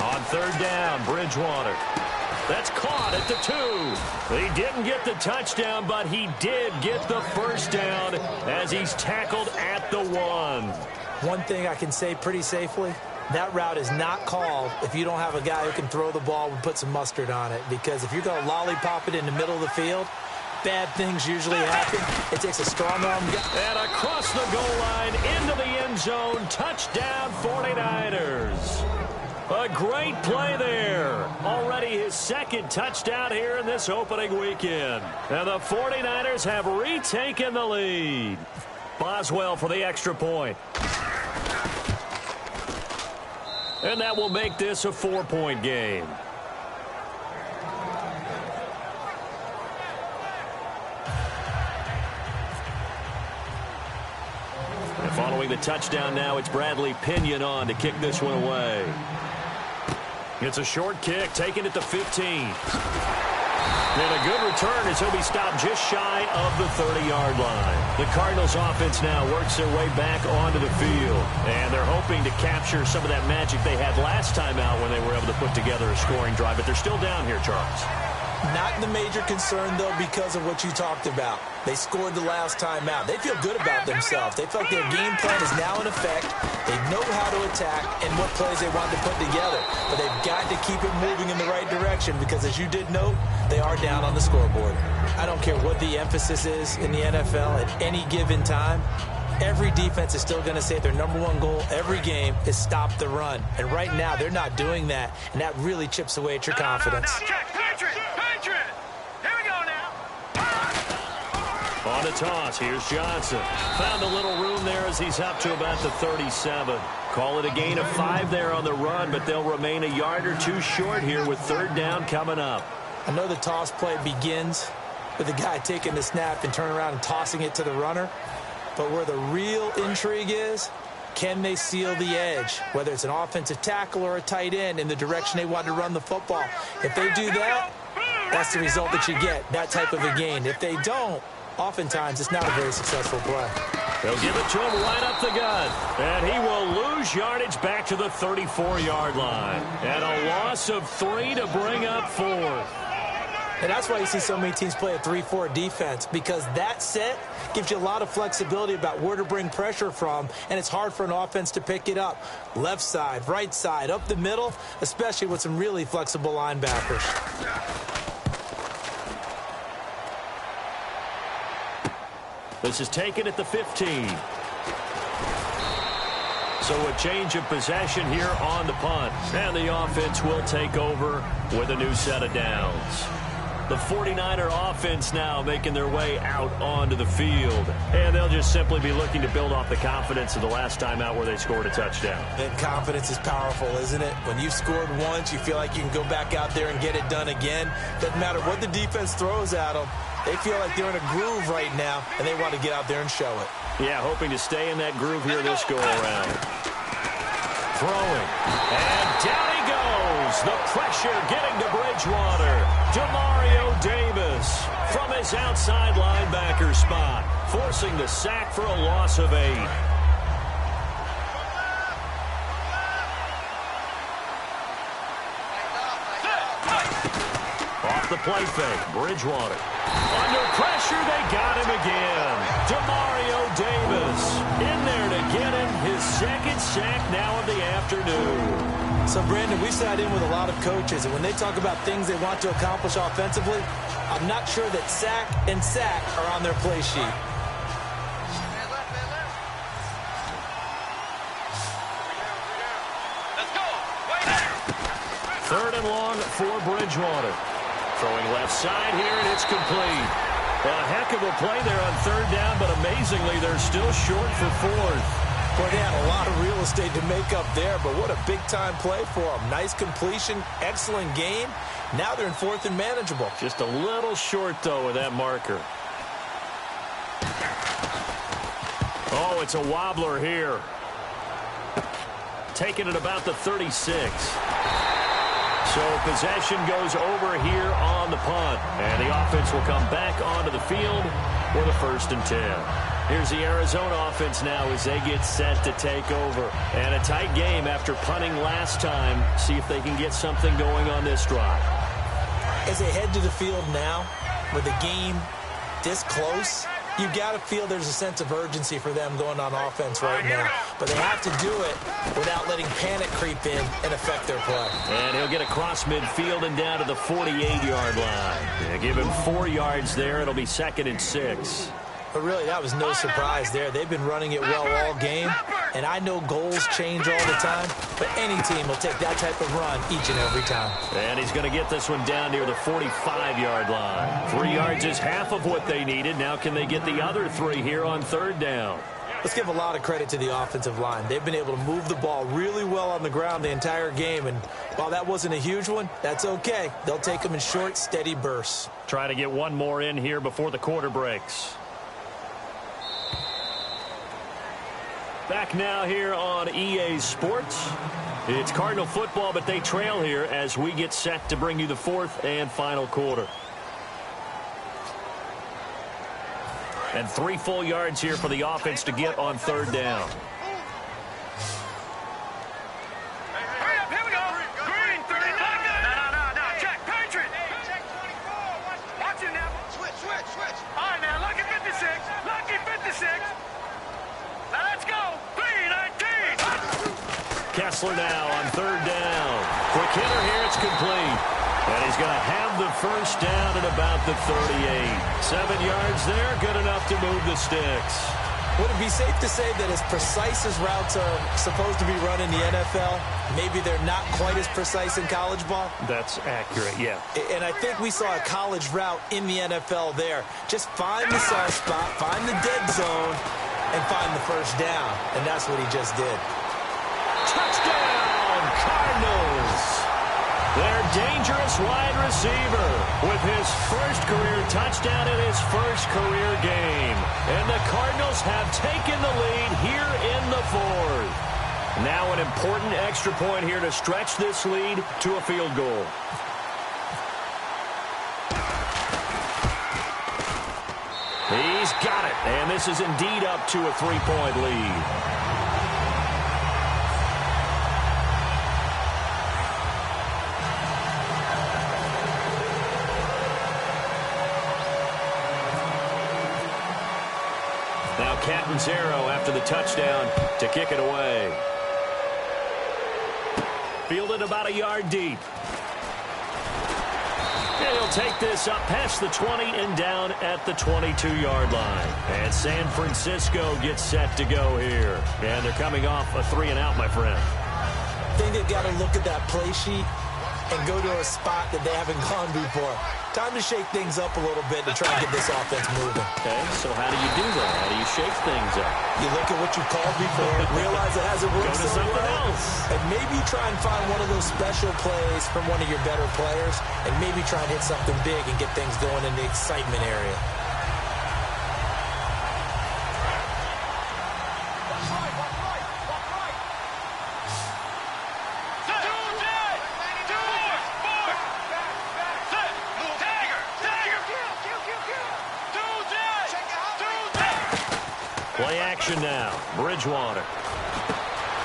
S1: On 3rd down, Bridgewater. That's caught at the 2. He didn't get the touchdown, but he did get the first down as he's tackled at the 1.
S2: One thing I can say pretty safely, that route is not called if you don't have a guy who can throw the ball and put some mustard on it. Because if you're going to lollipop it in the middle of the field, bad things usually happen. It takes a strong arm guy.
S1: And across the goal line, into the end zone, touchdown 49ers. A great play there. Already his 2nd touchdown here in this opening weekend. And the 49ers have retaken the lead. Boswell for the extra point. And that will make this a 4-point game. And following the touchdown now, it's Bradley Pinion on to kick this one away. It's a short kick, taken at the 15. And a good return as he'll be stopped just shy of the 30-yard line. The Cardinals offense now works their way back onto the field. And they're hoping to capture some of that magic they had last time out when they were able to put together a scoring drive. But they're still down here, Charles.
S2: Not the major concern, though, because of what you talked about. They scored the last time out. They feel good about themselves. They feel like their game plan is now in effect. They know how to attack and what plays they want to put together. But they've got to keep it moving in the right direction because, as you did note, they are down on the scoreboard. I don't care what the emphasis is in the NFL at any given time. Every defense is still going to say their #1 goal every game is stop the run. And right now, they're not doing that, and that really chips away at your confidence.
S1: On a toss, here's Johnson. Found a little room there as he's up to about the 37. Call it a gain of 5 there on the run, but they'll remain a yard or two short here with 3rd down coming up.
S2: I know the toss play begins with the guy taking the snap and turning around and tossing it to the runner. But where the real intrigue is, can they seal the edge, whether it's an offensive tackle or a tight end, in the direction they want to run the football? If they do that, that's the result that you get, that type of a gain. If they don't, oftentimes it's not a very successful play.
S1: They'll give it to him right up the gut. And he will lose yardage back to the 34-yard line. And a loss of 3 to bring up 4th.
S2: And that's why you see so many teams play a 3-4 defense, because that set gives you a lot of flexibility about where to bring pressure from, and it's hard for an offense to pick it up. Left side, right side, up the middle, especially with some really flexible linebackers.
S1: This is taken at the 15. So a change of possession here on the punt. And the offense will take over with a new set of downs. The 49er offense now making their way out onto the field. And they'll just simply be looking to build off the confidence of the last time out where they scored a touchdown.
S2: And confidence is powerful, isn't it? When you've scored once, you feel like you can go back out there and get it done again. Doesn't matter what the defense throws at them. They feel like they're in a groove right now, and they want to get out there and show it.
S1: Yeah, hoping to stay in that groove here this go-around. Throwing. And down he goes. The pressure getting to Bridgewater. Demario Davis from his outside linebacker spot, forcing the sack for a loss of 8. Off the play fake, Bridgewater. Under pressure, they got him again. Demario Davis in there to get him his 2nd sack now of the afternoon.
S2: So, Brandon, we've sat in with a lot of coaches, and when they talk about things they want to accomplish offensively, I'm not sure that sack and sack are on their play sheet.
S3: Let's go. Right there.
S1: 3rd and long for Bridgewater. Throwing left side here, and it's complete. A heck of a play there on 3rd down, but amazingly, they're still short for 4th.
S2: Boy, they had a lot of real estate to make up there, but what a big-time play for them. Nice completion, excellent game. Now they're in 4th and manageable.
S1: Just a little short, though, with that marker. Oh, it's a wobbler here. taken at about the 36. So possession goes over here on the punt. And the offense will come back onto the field for the 1st and 10. Here's the Arizona offense now as they get set to take over. And a tight game after punting last time. See if they can get something going on this drive.
S2: As they head to the field now, with the game this close, you've got to feel there's a sense of urgency for them going on offense right now. But they have to do it without letting panic creep in and affect their play.
S1: And he'll get across midfield and down to the 48-yard line. Yeah, give him 4 yards there. It'll be 2nd and 6.
S2: But really, that was no surprise there. They've been running it well all game. And I know goals change all the time, but any team will take that type of run each and every time.
S1: And he's going to get this one down near the 45-yard line. 3 yards is half of what they needed. Now can they get the other 3 here on 3rd down?
S2: Let's give a lot of credit to the offensive line. They've been able to move the ball really well on the ground the entire game. And while that wasn't a huge one, that's okay. They'll take them in short, steady bursts.
S1: Try to get one more in here before the quarter breaks. Back now here on EA Sports. It's Cardinal football, but they trail here as we get set to bring you the 4th and final quarter. And 3 full yards here for the offense to get on 3rd down.
S3: Here we go. Green, 39. No. Check. Patriot. Check 24. Watch it now. Switch. All right, now. Lucky 56. Now let's go. 3-19.
S1: Kessler now on 3rd down. Quick hitter here. It's complete. And he's going to have the 1st down at about the 38. 7 yards there. Good enough to move the sticks.
S2: Would it be safe to say that as precise as routes are supposed to be run in the NFL, maybe they're not quite as precise in college ball?
S1: That's accurate, yeah.
S2: And I think we saw a college route in the NFL there. Just find the soft spot, find the dead zone, and find the 1st down. And that's what he just did.
S1: Touchdown, Cardinals! Their dangerous wide receiver with his 1st career touchdown in his 1st career game. And the Cardinals have taken the lead here in the 4th. Now an important extra point here to stretch this lead to a field goal. He's got it, and this is indeed up to a 3-point lead. Now Catanzaro after the touchdown to kick it away. Fielded about a yard deep. And he'll take this up past the 20 and down at the 22-yard line. And San Francisco gets set to go here. And they're coming off a 3-and-out, my friend.
S2: I think they've got to look at that play sheet and go to a spot that they haven't gone before. Time to shake things up a little bit to try and get this offense moving.
S1: Okay, so how do you do that? How do you shake things up?
S2: You look at what you called before, realize it hasn't worked so well, and maybe try and find one of those special plays from one of your better players, and maybe try and hit something big and get things going in the excitement area.
S1: Play action now. Bridgewater.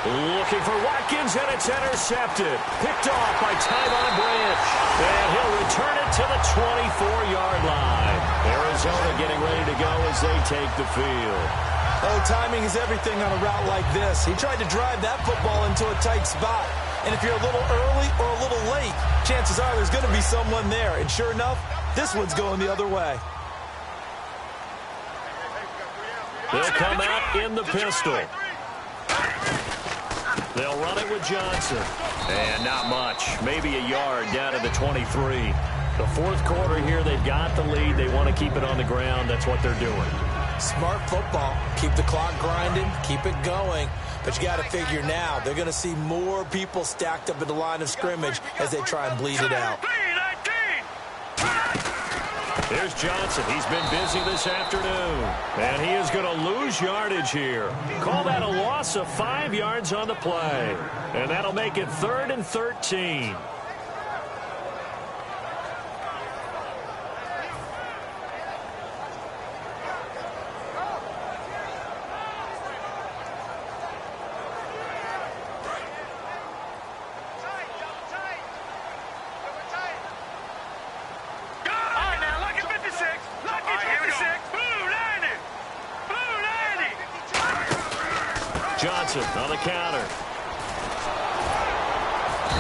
S1: Looking for Watkins, and it's intercepted. Picked off by Tyvon Branch. And he'll return it to the 24-yard line. Arizona getting ready to go as they take the field.
S2: Oh, timing is everything on a route like this. He tried to drive that football into a tight spot. And if you're a little early or a little late, chances are there's going to be someone there. And sure enough, this one's going the other way.
S1: They'll come out in the pistol. They'll run it with Johnson. And not much. Maybe a yard down to the 23. The 4th quarter here, they've got the lead. They want to keep it on the ground. That's what they're doing.
S2: Smart football. Keep the clock grinding. Keep it going. But you got to figure now, they're going to see more people stacked up at the line of scrimmage as they try and bleed it out.
S1: Here's Johnson. He's been busy this afternoon. And he is going to lose yardage here. Call that a loss of 5 yards on the play. And that'll make it 3rd and 13. Johnson on the counter.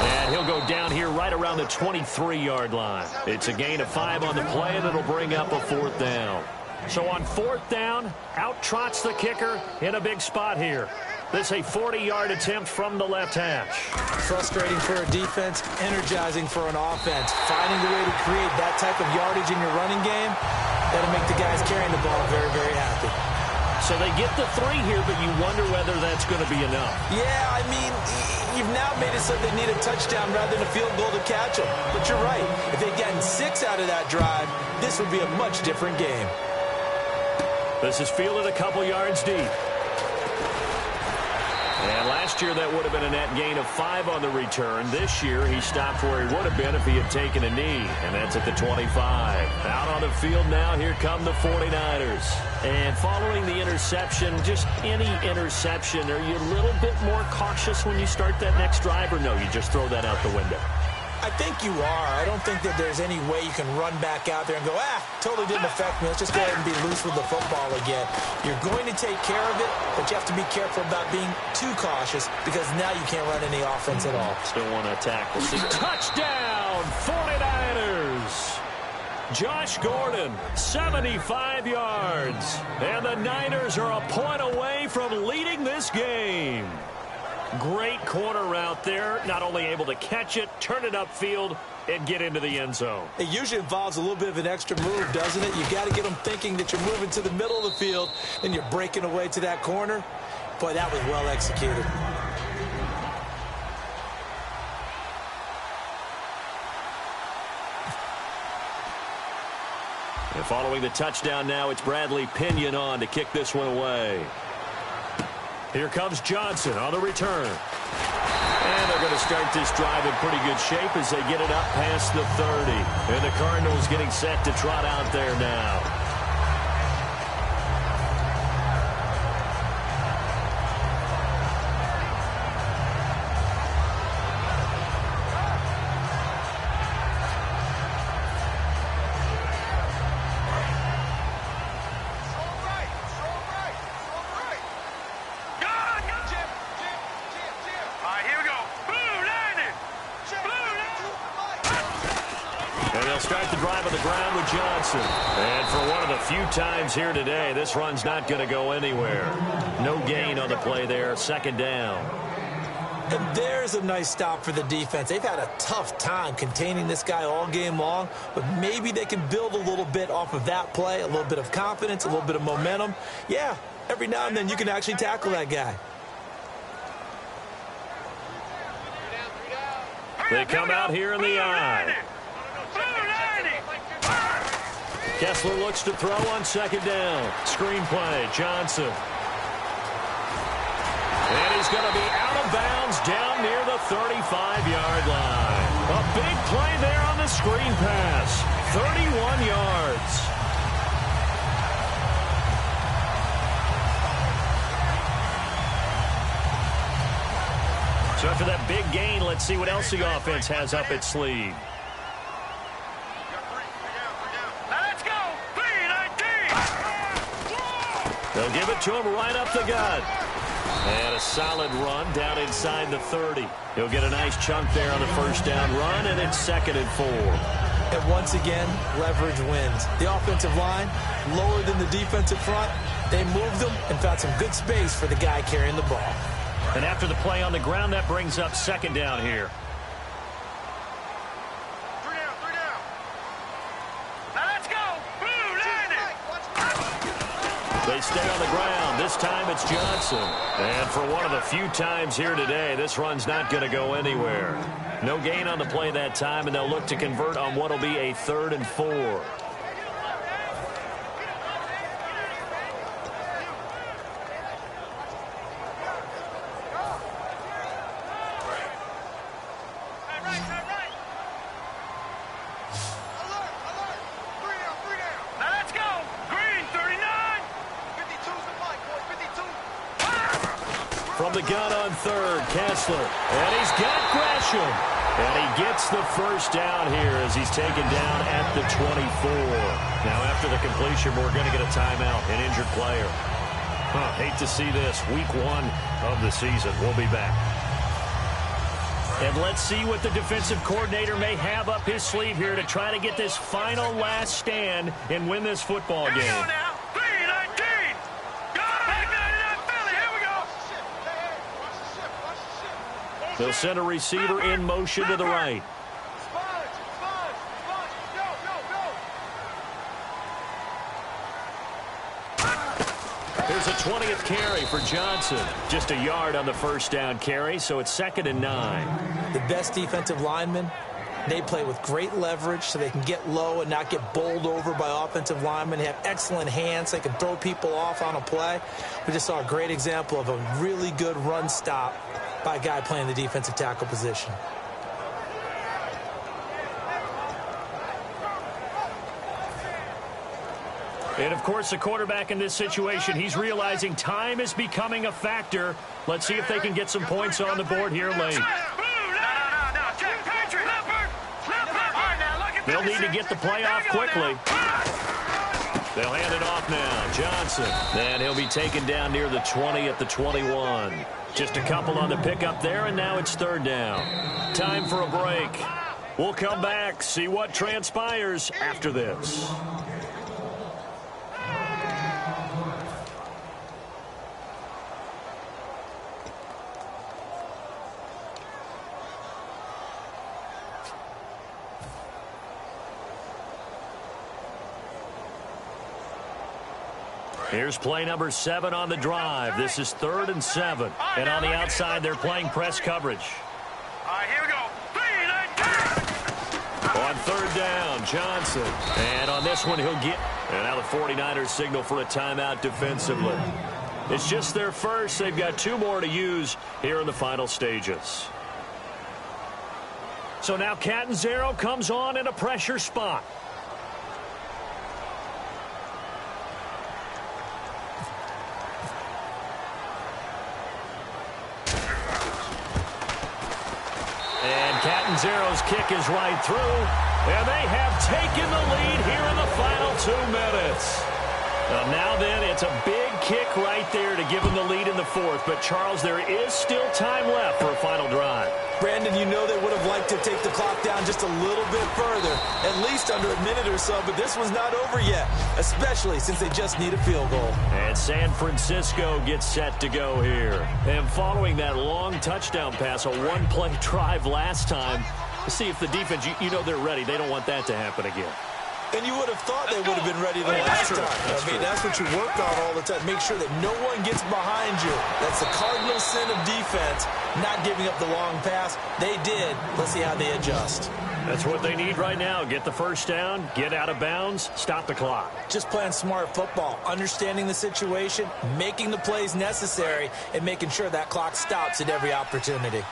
S1: And he'll go down here right around the 23-yard line. It's a gain of 5 on the play, and it'll bring up a 4th down. So on 4th down, out trots the kicker in a big spot here. This a 40-yard attempt from the left hash.
S2: Frustrating for a defense, energizing for an offense. Finding a way to create that type of yardage in your running game, that'll make the guys carrying the ball very, very happy.
S1: So they get the 3 here, but you wonder whether that's going to be enough.
S2: Yeah, I mean, you've now made it so they need a touchdown rather than a field goal to catch them. But you're right. If they'd gotten 6 out of that drive, this would be a much different game.
S1: This is fielded a couple yards deep. And last year, that would have been a net gain of 5 on the return. This year, he stopped where he would have been if he had taken a knee, and that's at the 25. Out on the field now, here come the 49ers. And following the interception, just any interception, are you a little bit more cautious when you start that next drive, or no, you just throw that out the window?
S2: I think you are. I don't think that there's any way you can run back out there and go, totally didn't affect me. Let's just go ahead and be loose with the football again. You're going to take care of it, but you have to be careful about being too cautious because now you can't run any offense at all.
S1: Still want to attack. We'll see. Touchdown, 49ers! Josh Gordon, 75 yards. And the Niners are a point away from leading this game. Great corner route there. Not only able to catch it, turn it upfield, and get into the end zone.
S2: It usually involves a little bit of an extra move, doesn't it? You got to get them thinking that you're moving to the middle of the field, and you're breaking away to that corner. Boy, that was well executed.
S1: And following the touchdown now, it's Bradley Pinion on to kick this one away. Here comes Johnson on the return. And they're going to start this drive in pretty good shape as they get it up past the 30. And the Cardinals getting set to trot out there now. Start the drive on the ground with Johnson. And for one of the few times here today, this run's not going to go anywhere. No gain on the play there. 2nd down.
S2: And there's a nice stop for the defense. They've had a tough time containing this guy all game long, but maybe they can build a little bit off of that play, a little bit of confidence, a little bit of momentum. Yeah, every now and then you can actually tackle that guy.
S1: They come out here in the eye. Kessler looks to throw on 2nd down. Screen play, Johnson. And he's going to be out of bounds down near the 35-yard line. A big play there on the screen pass. 31 yards. So after that big gain, let's see what else the offense has up its sleeve. They'll give it to him right up the gut. And a solid run down inside the 30. He'll get a nice chunk there on the 1st down run, and it's 2nd and 4.
S2: And once again, leverage wins. The offensive line, lower than the defensive front. They moved them and found some good space for the guy carrying the ball.
S1: And after the play on the ground, that brings up 2nd down here. They stay on the ground. This time it's Johnson. And for one of the few times here today, this run's not going to go anywhere. No gain on the play that time, and they'll look to convert on what will be a 3rd and 4. From the gun on third, Kessler. And he's got Gresham. And he gets the first down here as he's taken down at the 24. Now, after the completion, we're going to get a timeout, an injured player. Hate to see this. Week 1 of the season. We'll be back. And let's see what the defensive coordinator may have up his sleeve here to try to get this final last stand and win this football game.
S3: Here we go now. 3-19. Got it. Philly. Here we go.
S1: They'll send a receiver in motion to the right. Here's a 20th carry for Johnson. Just a yard on the first down carry, so it's 2nd and 9.
S2: The best defensive linemen, they play with great leverage so they can get low and not get bowled over by offensive linemen. They have excellent hands. They can throw people off on a play. We just saw a great example of a really good run stop by a guy playing the defensive tackle position.
S1: And, of course, the quarterback in this situation, he's realizing time is becoming a factor. Let's see if they can get some points on the board here late. They'll need to get the play off quickly. They'll hand it off now. Johnson. And he'll be taken down near the 20 at the 21. Just a couple on the pickup there, and now it's 3rd down. Time for a break. We'll come back, see what transpires after this. Here's play number 7 on the drive. This is 3rd and 7. And on the outside, they're playing press coverage.
S3: All right, here we go. 3-19.
S1: On 3rd down, Johnson. And on this one, he'll get... And now the 49ers signal for a timeout defensively. It's just their first. They've got 2 more to use here in the final stages. So now Catanzaro comes on in a pressure spot. Catanzaro's kick is right through, and they have taken the lead here in the final 2 minutes. Now then, it's a big kick right there to give them the lead in the 4th. But, Charles, there is still time left for a final drive.
S2: Brandon, you know they would have liked to take the clock down just a little bit further, at least under a minute or so, but this one's not over yet, especially since they just need a field goal.
S1: And San Francisco gets set to go here. And following that long touchdown pass, a 1-play drive last time, to see if the defense, you know they're ready. They don't want that to happen again.
S2: And you would have thought they would have been ready the last time. That's what you work on all the time. Make sure that no one gets behind you. That's the cardinal sin of defense, not giving up the long pass. They did. Let's see how they adjust.
S1: That's what they need right now. Get the first down, get out of bounds, stop the clock.
S2: Just playing smart football, understanding the situation, making the plays necessary, and making sure that clock stops at every opportunity.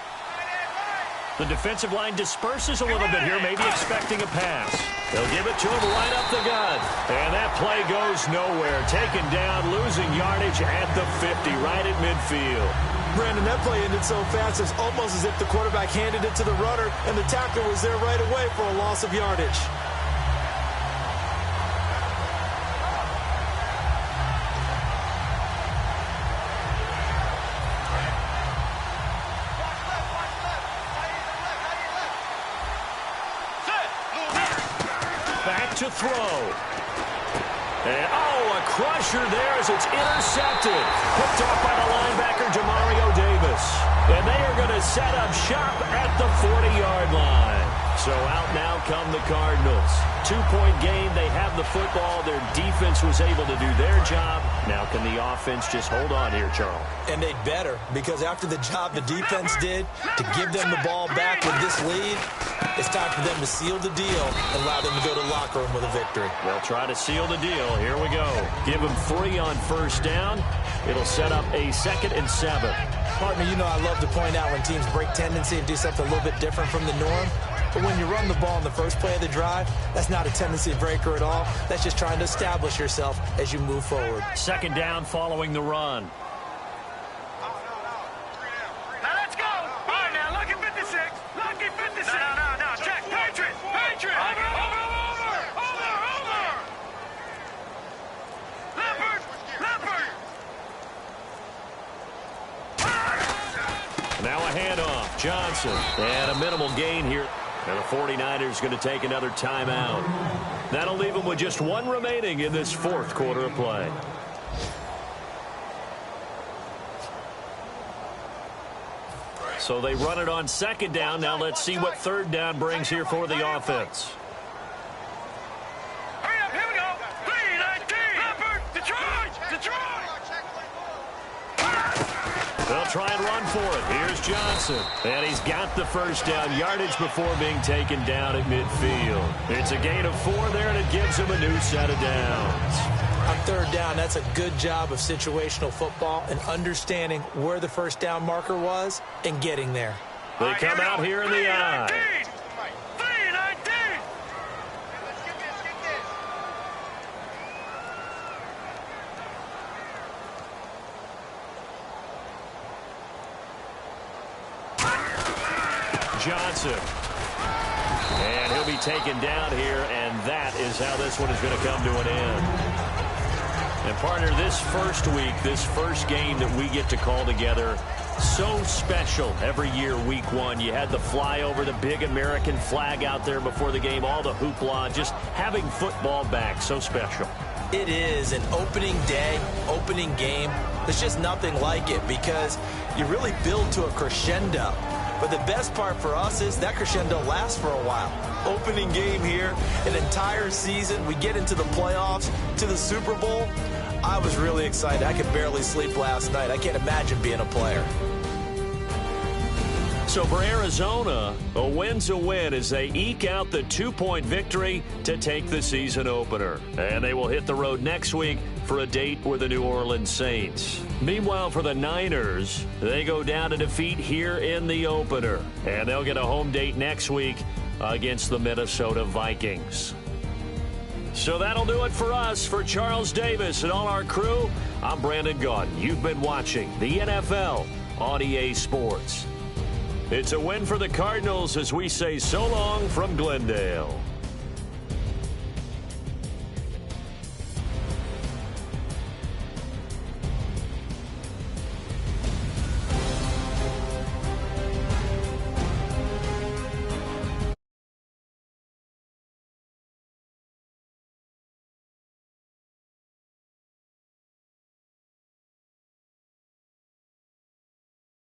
S1: The defensive line disperses a little bit here, maybe expecting a pass. They'll give it to him right up the gut. And that play goes nowhere. Taken down, losing yardage at the 50, right at midfield.
S2: Brandon, that play ended so fast, it's almost as if the quarterback handed it to the runner, and the tackler was there right away for a loss of yardage.
S1: To throw. And, a crusher there as it's intercepted. Picked off by the linebacker, Jamario Davis. And they are going to set up shop at the 40-yard line. So out now come the Cardinals. 2-point game. They have the football. Their defense was able to do their job. Now can the offense just hold on here, Charles?
S2: And they'd better, because after the job the defense did to give them the ball back with this lead, it's time for them to seal the deal and allow them to go to the locker room with a victory.
S1: They'll try to seal the deal. Here we go. Give them 3 on first down. It'll set up a 2nd and 7.
S2: Partner, you know I love to point out when teams break tendency and do something a little bit different from the norm. But when you run the ball in the first play of the drive, that's not a tendency breaker at all. That's just trying to establish yourself as you move forward.
S1: 2nd down following the run. Now a handoff. Johnson. And a minimal gain here. And the 49ers going to take another timeout. That'll leave them with just one remaining in this fourth quarter of play. So they run it on second down. Now let's see what third down brings here for the offense.
S3: Hurry up, here we go. 3-19. Detroit.
S1: They'll try and run for it. Here's Johnson. And he's got the first down yardage before being taken down at midfield. It's a gain of 4 there, and it gives him a new set of downs.
S2: On third down, that's a good job of situational football and understanding where the first down marker was and getting there.
S1: They come out here in the eye.
S3: 3-19.
S1: Johnson. And he'll be taken down here, and that is how this one is going to come to an end. And, partner, this first week, this first game that we get to call together, so special every year, week 1. You had the flyover, the big American flag out there before the game, all the hoopla, just having football back, so special.
S2: It is an opening day, opening game. There's just nothing like it because you really build to a crescendo. But the best part for us is that crescendo lasts for a while. Opening game here, an entire season. We get into the playoffs, to the Super Bowl. I was really excited. I could barely sleep last night. I can't imagine being a player.
S1: So for Arizona, a win's a win as they eke out the 2-point victory to take the season opener. And they will hit the road next week for a date with the New Orleans Saints. Meanwhile, for the Niners, they go down to defeat here in the opener. And they'll get a home date next week against the Minnesota Vikings. So that'll do it for us. For Charles Davis and all our crew, I'm Brandon Gaudin. You've been watching the NFL on EA Sports. It's a win for the Cardinals as we say so long from Glendale.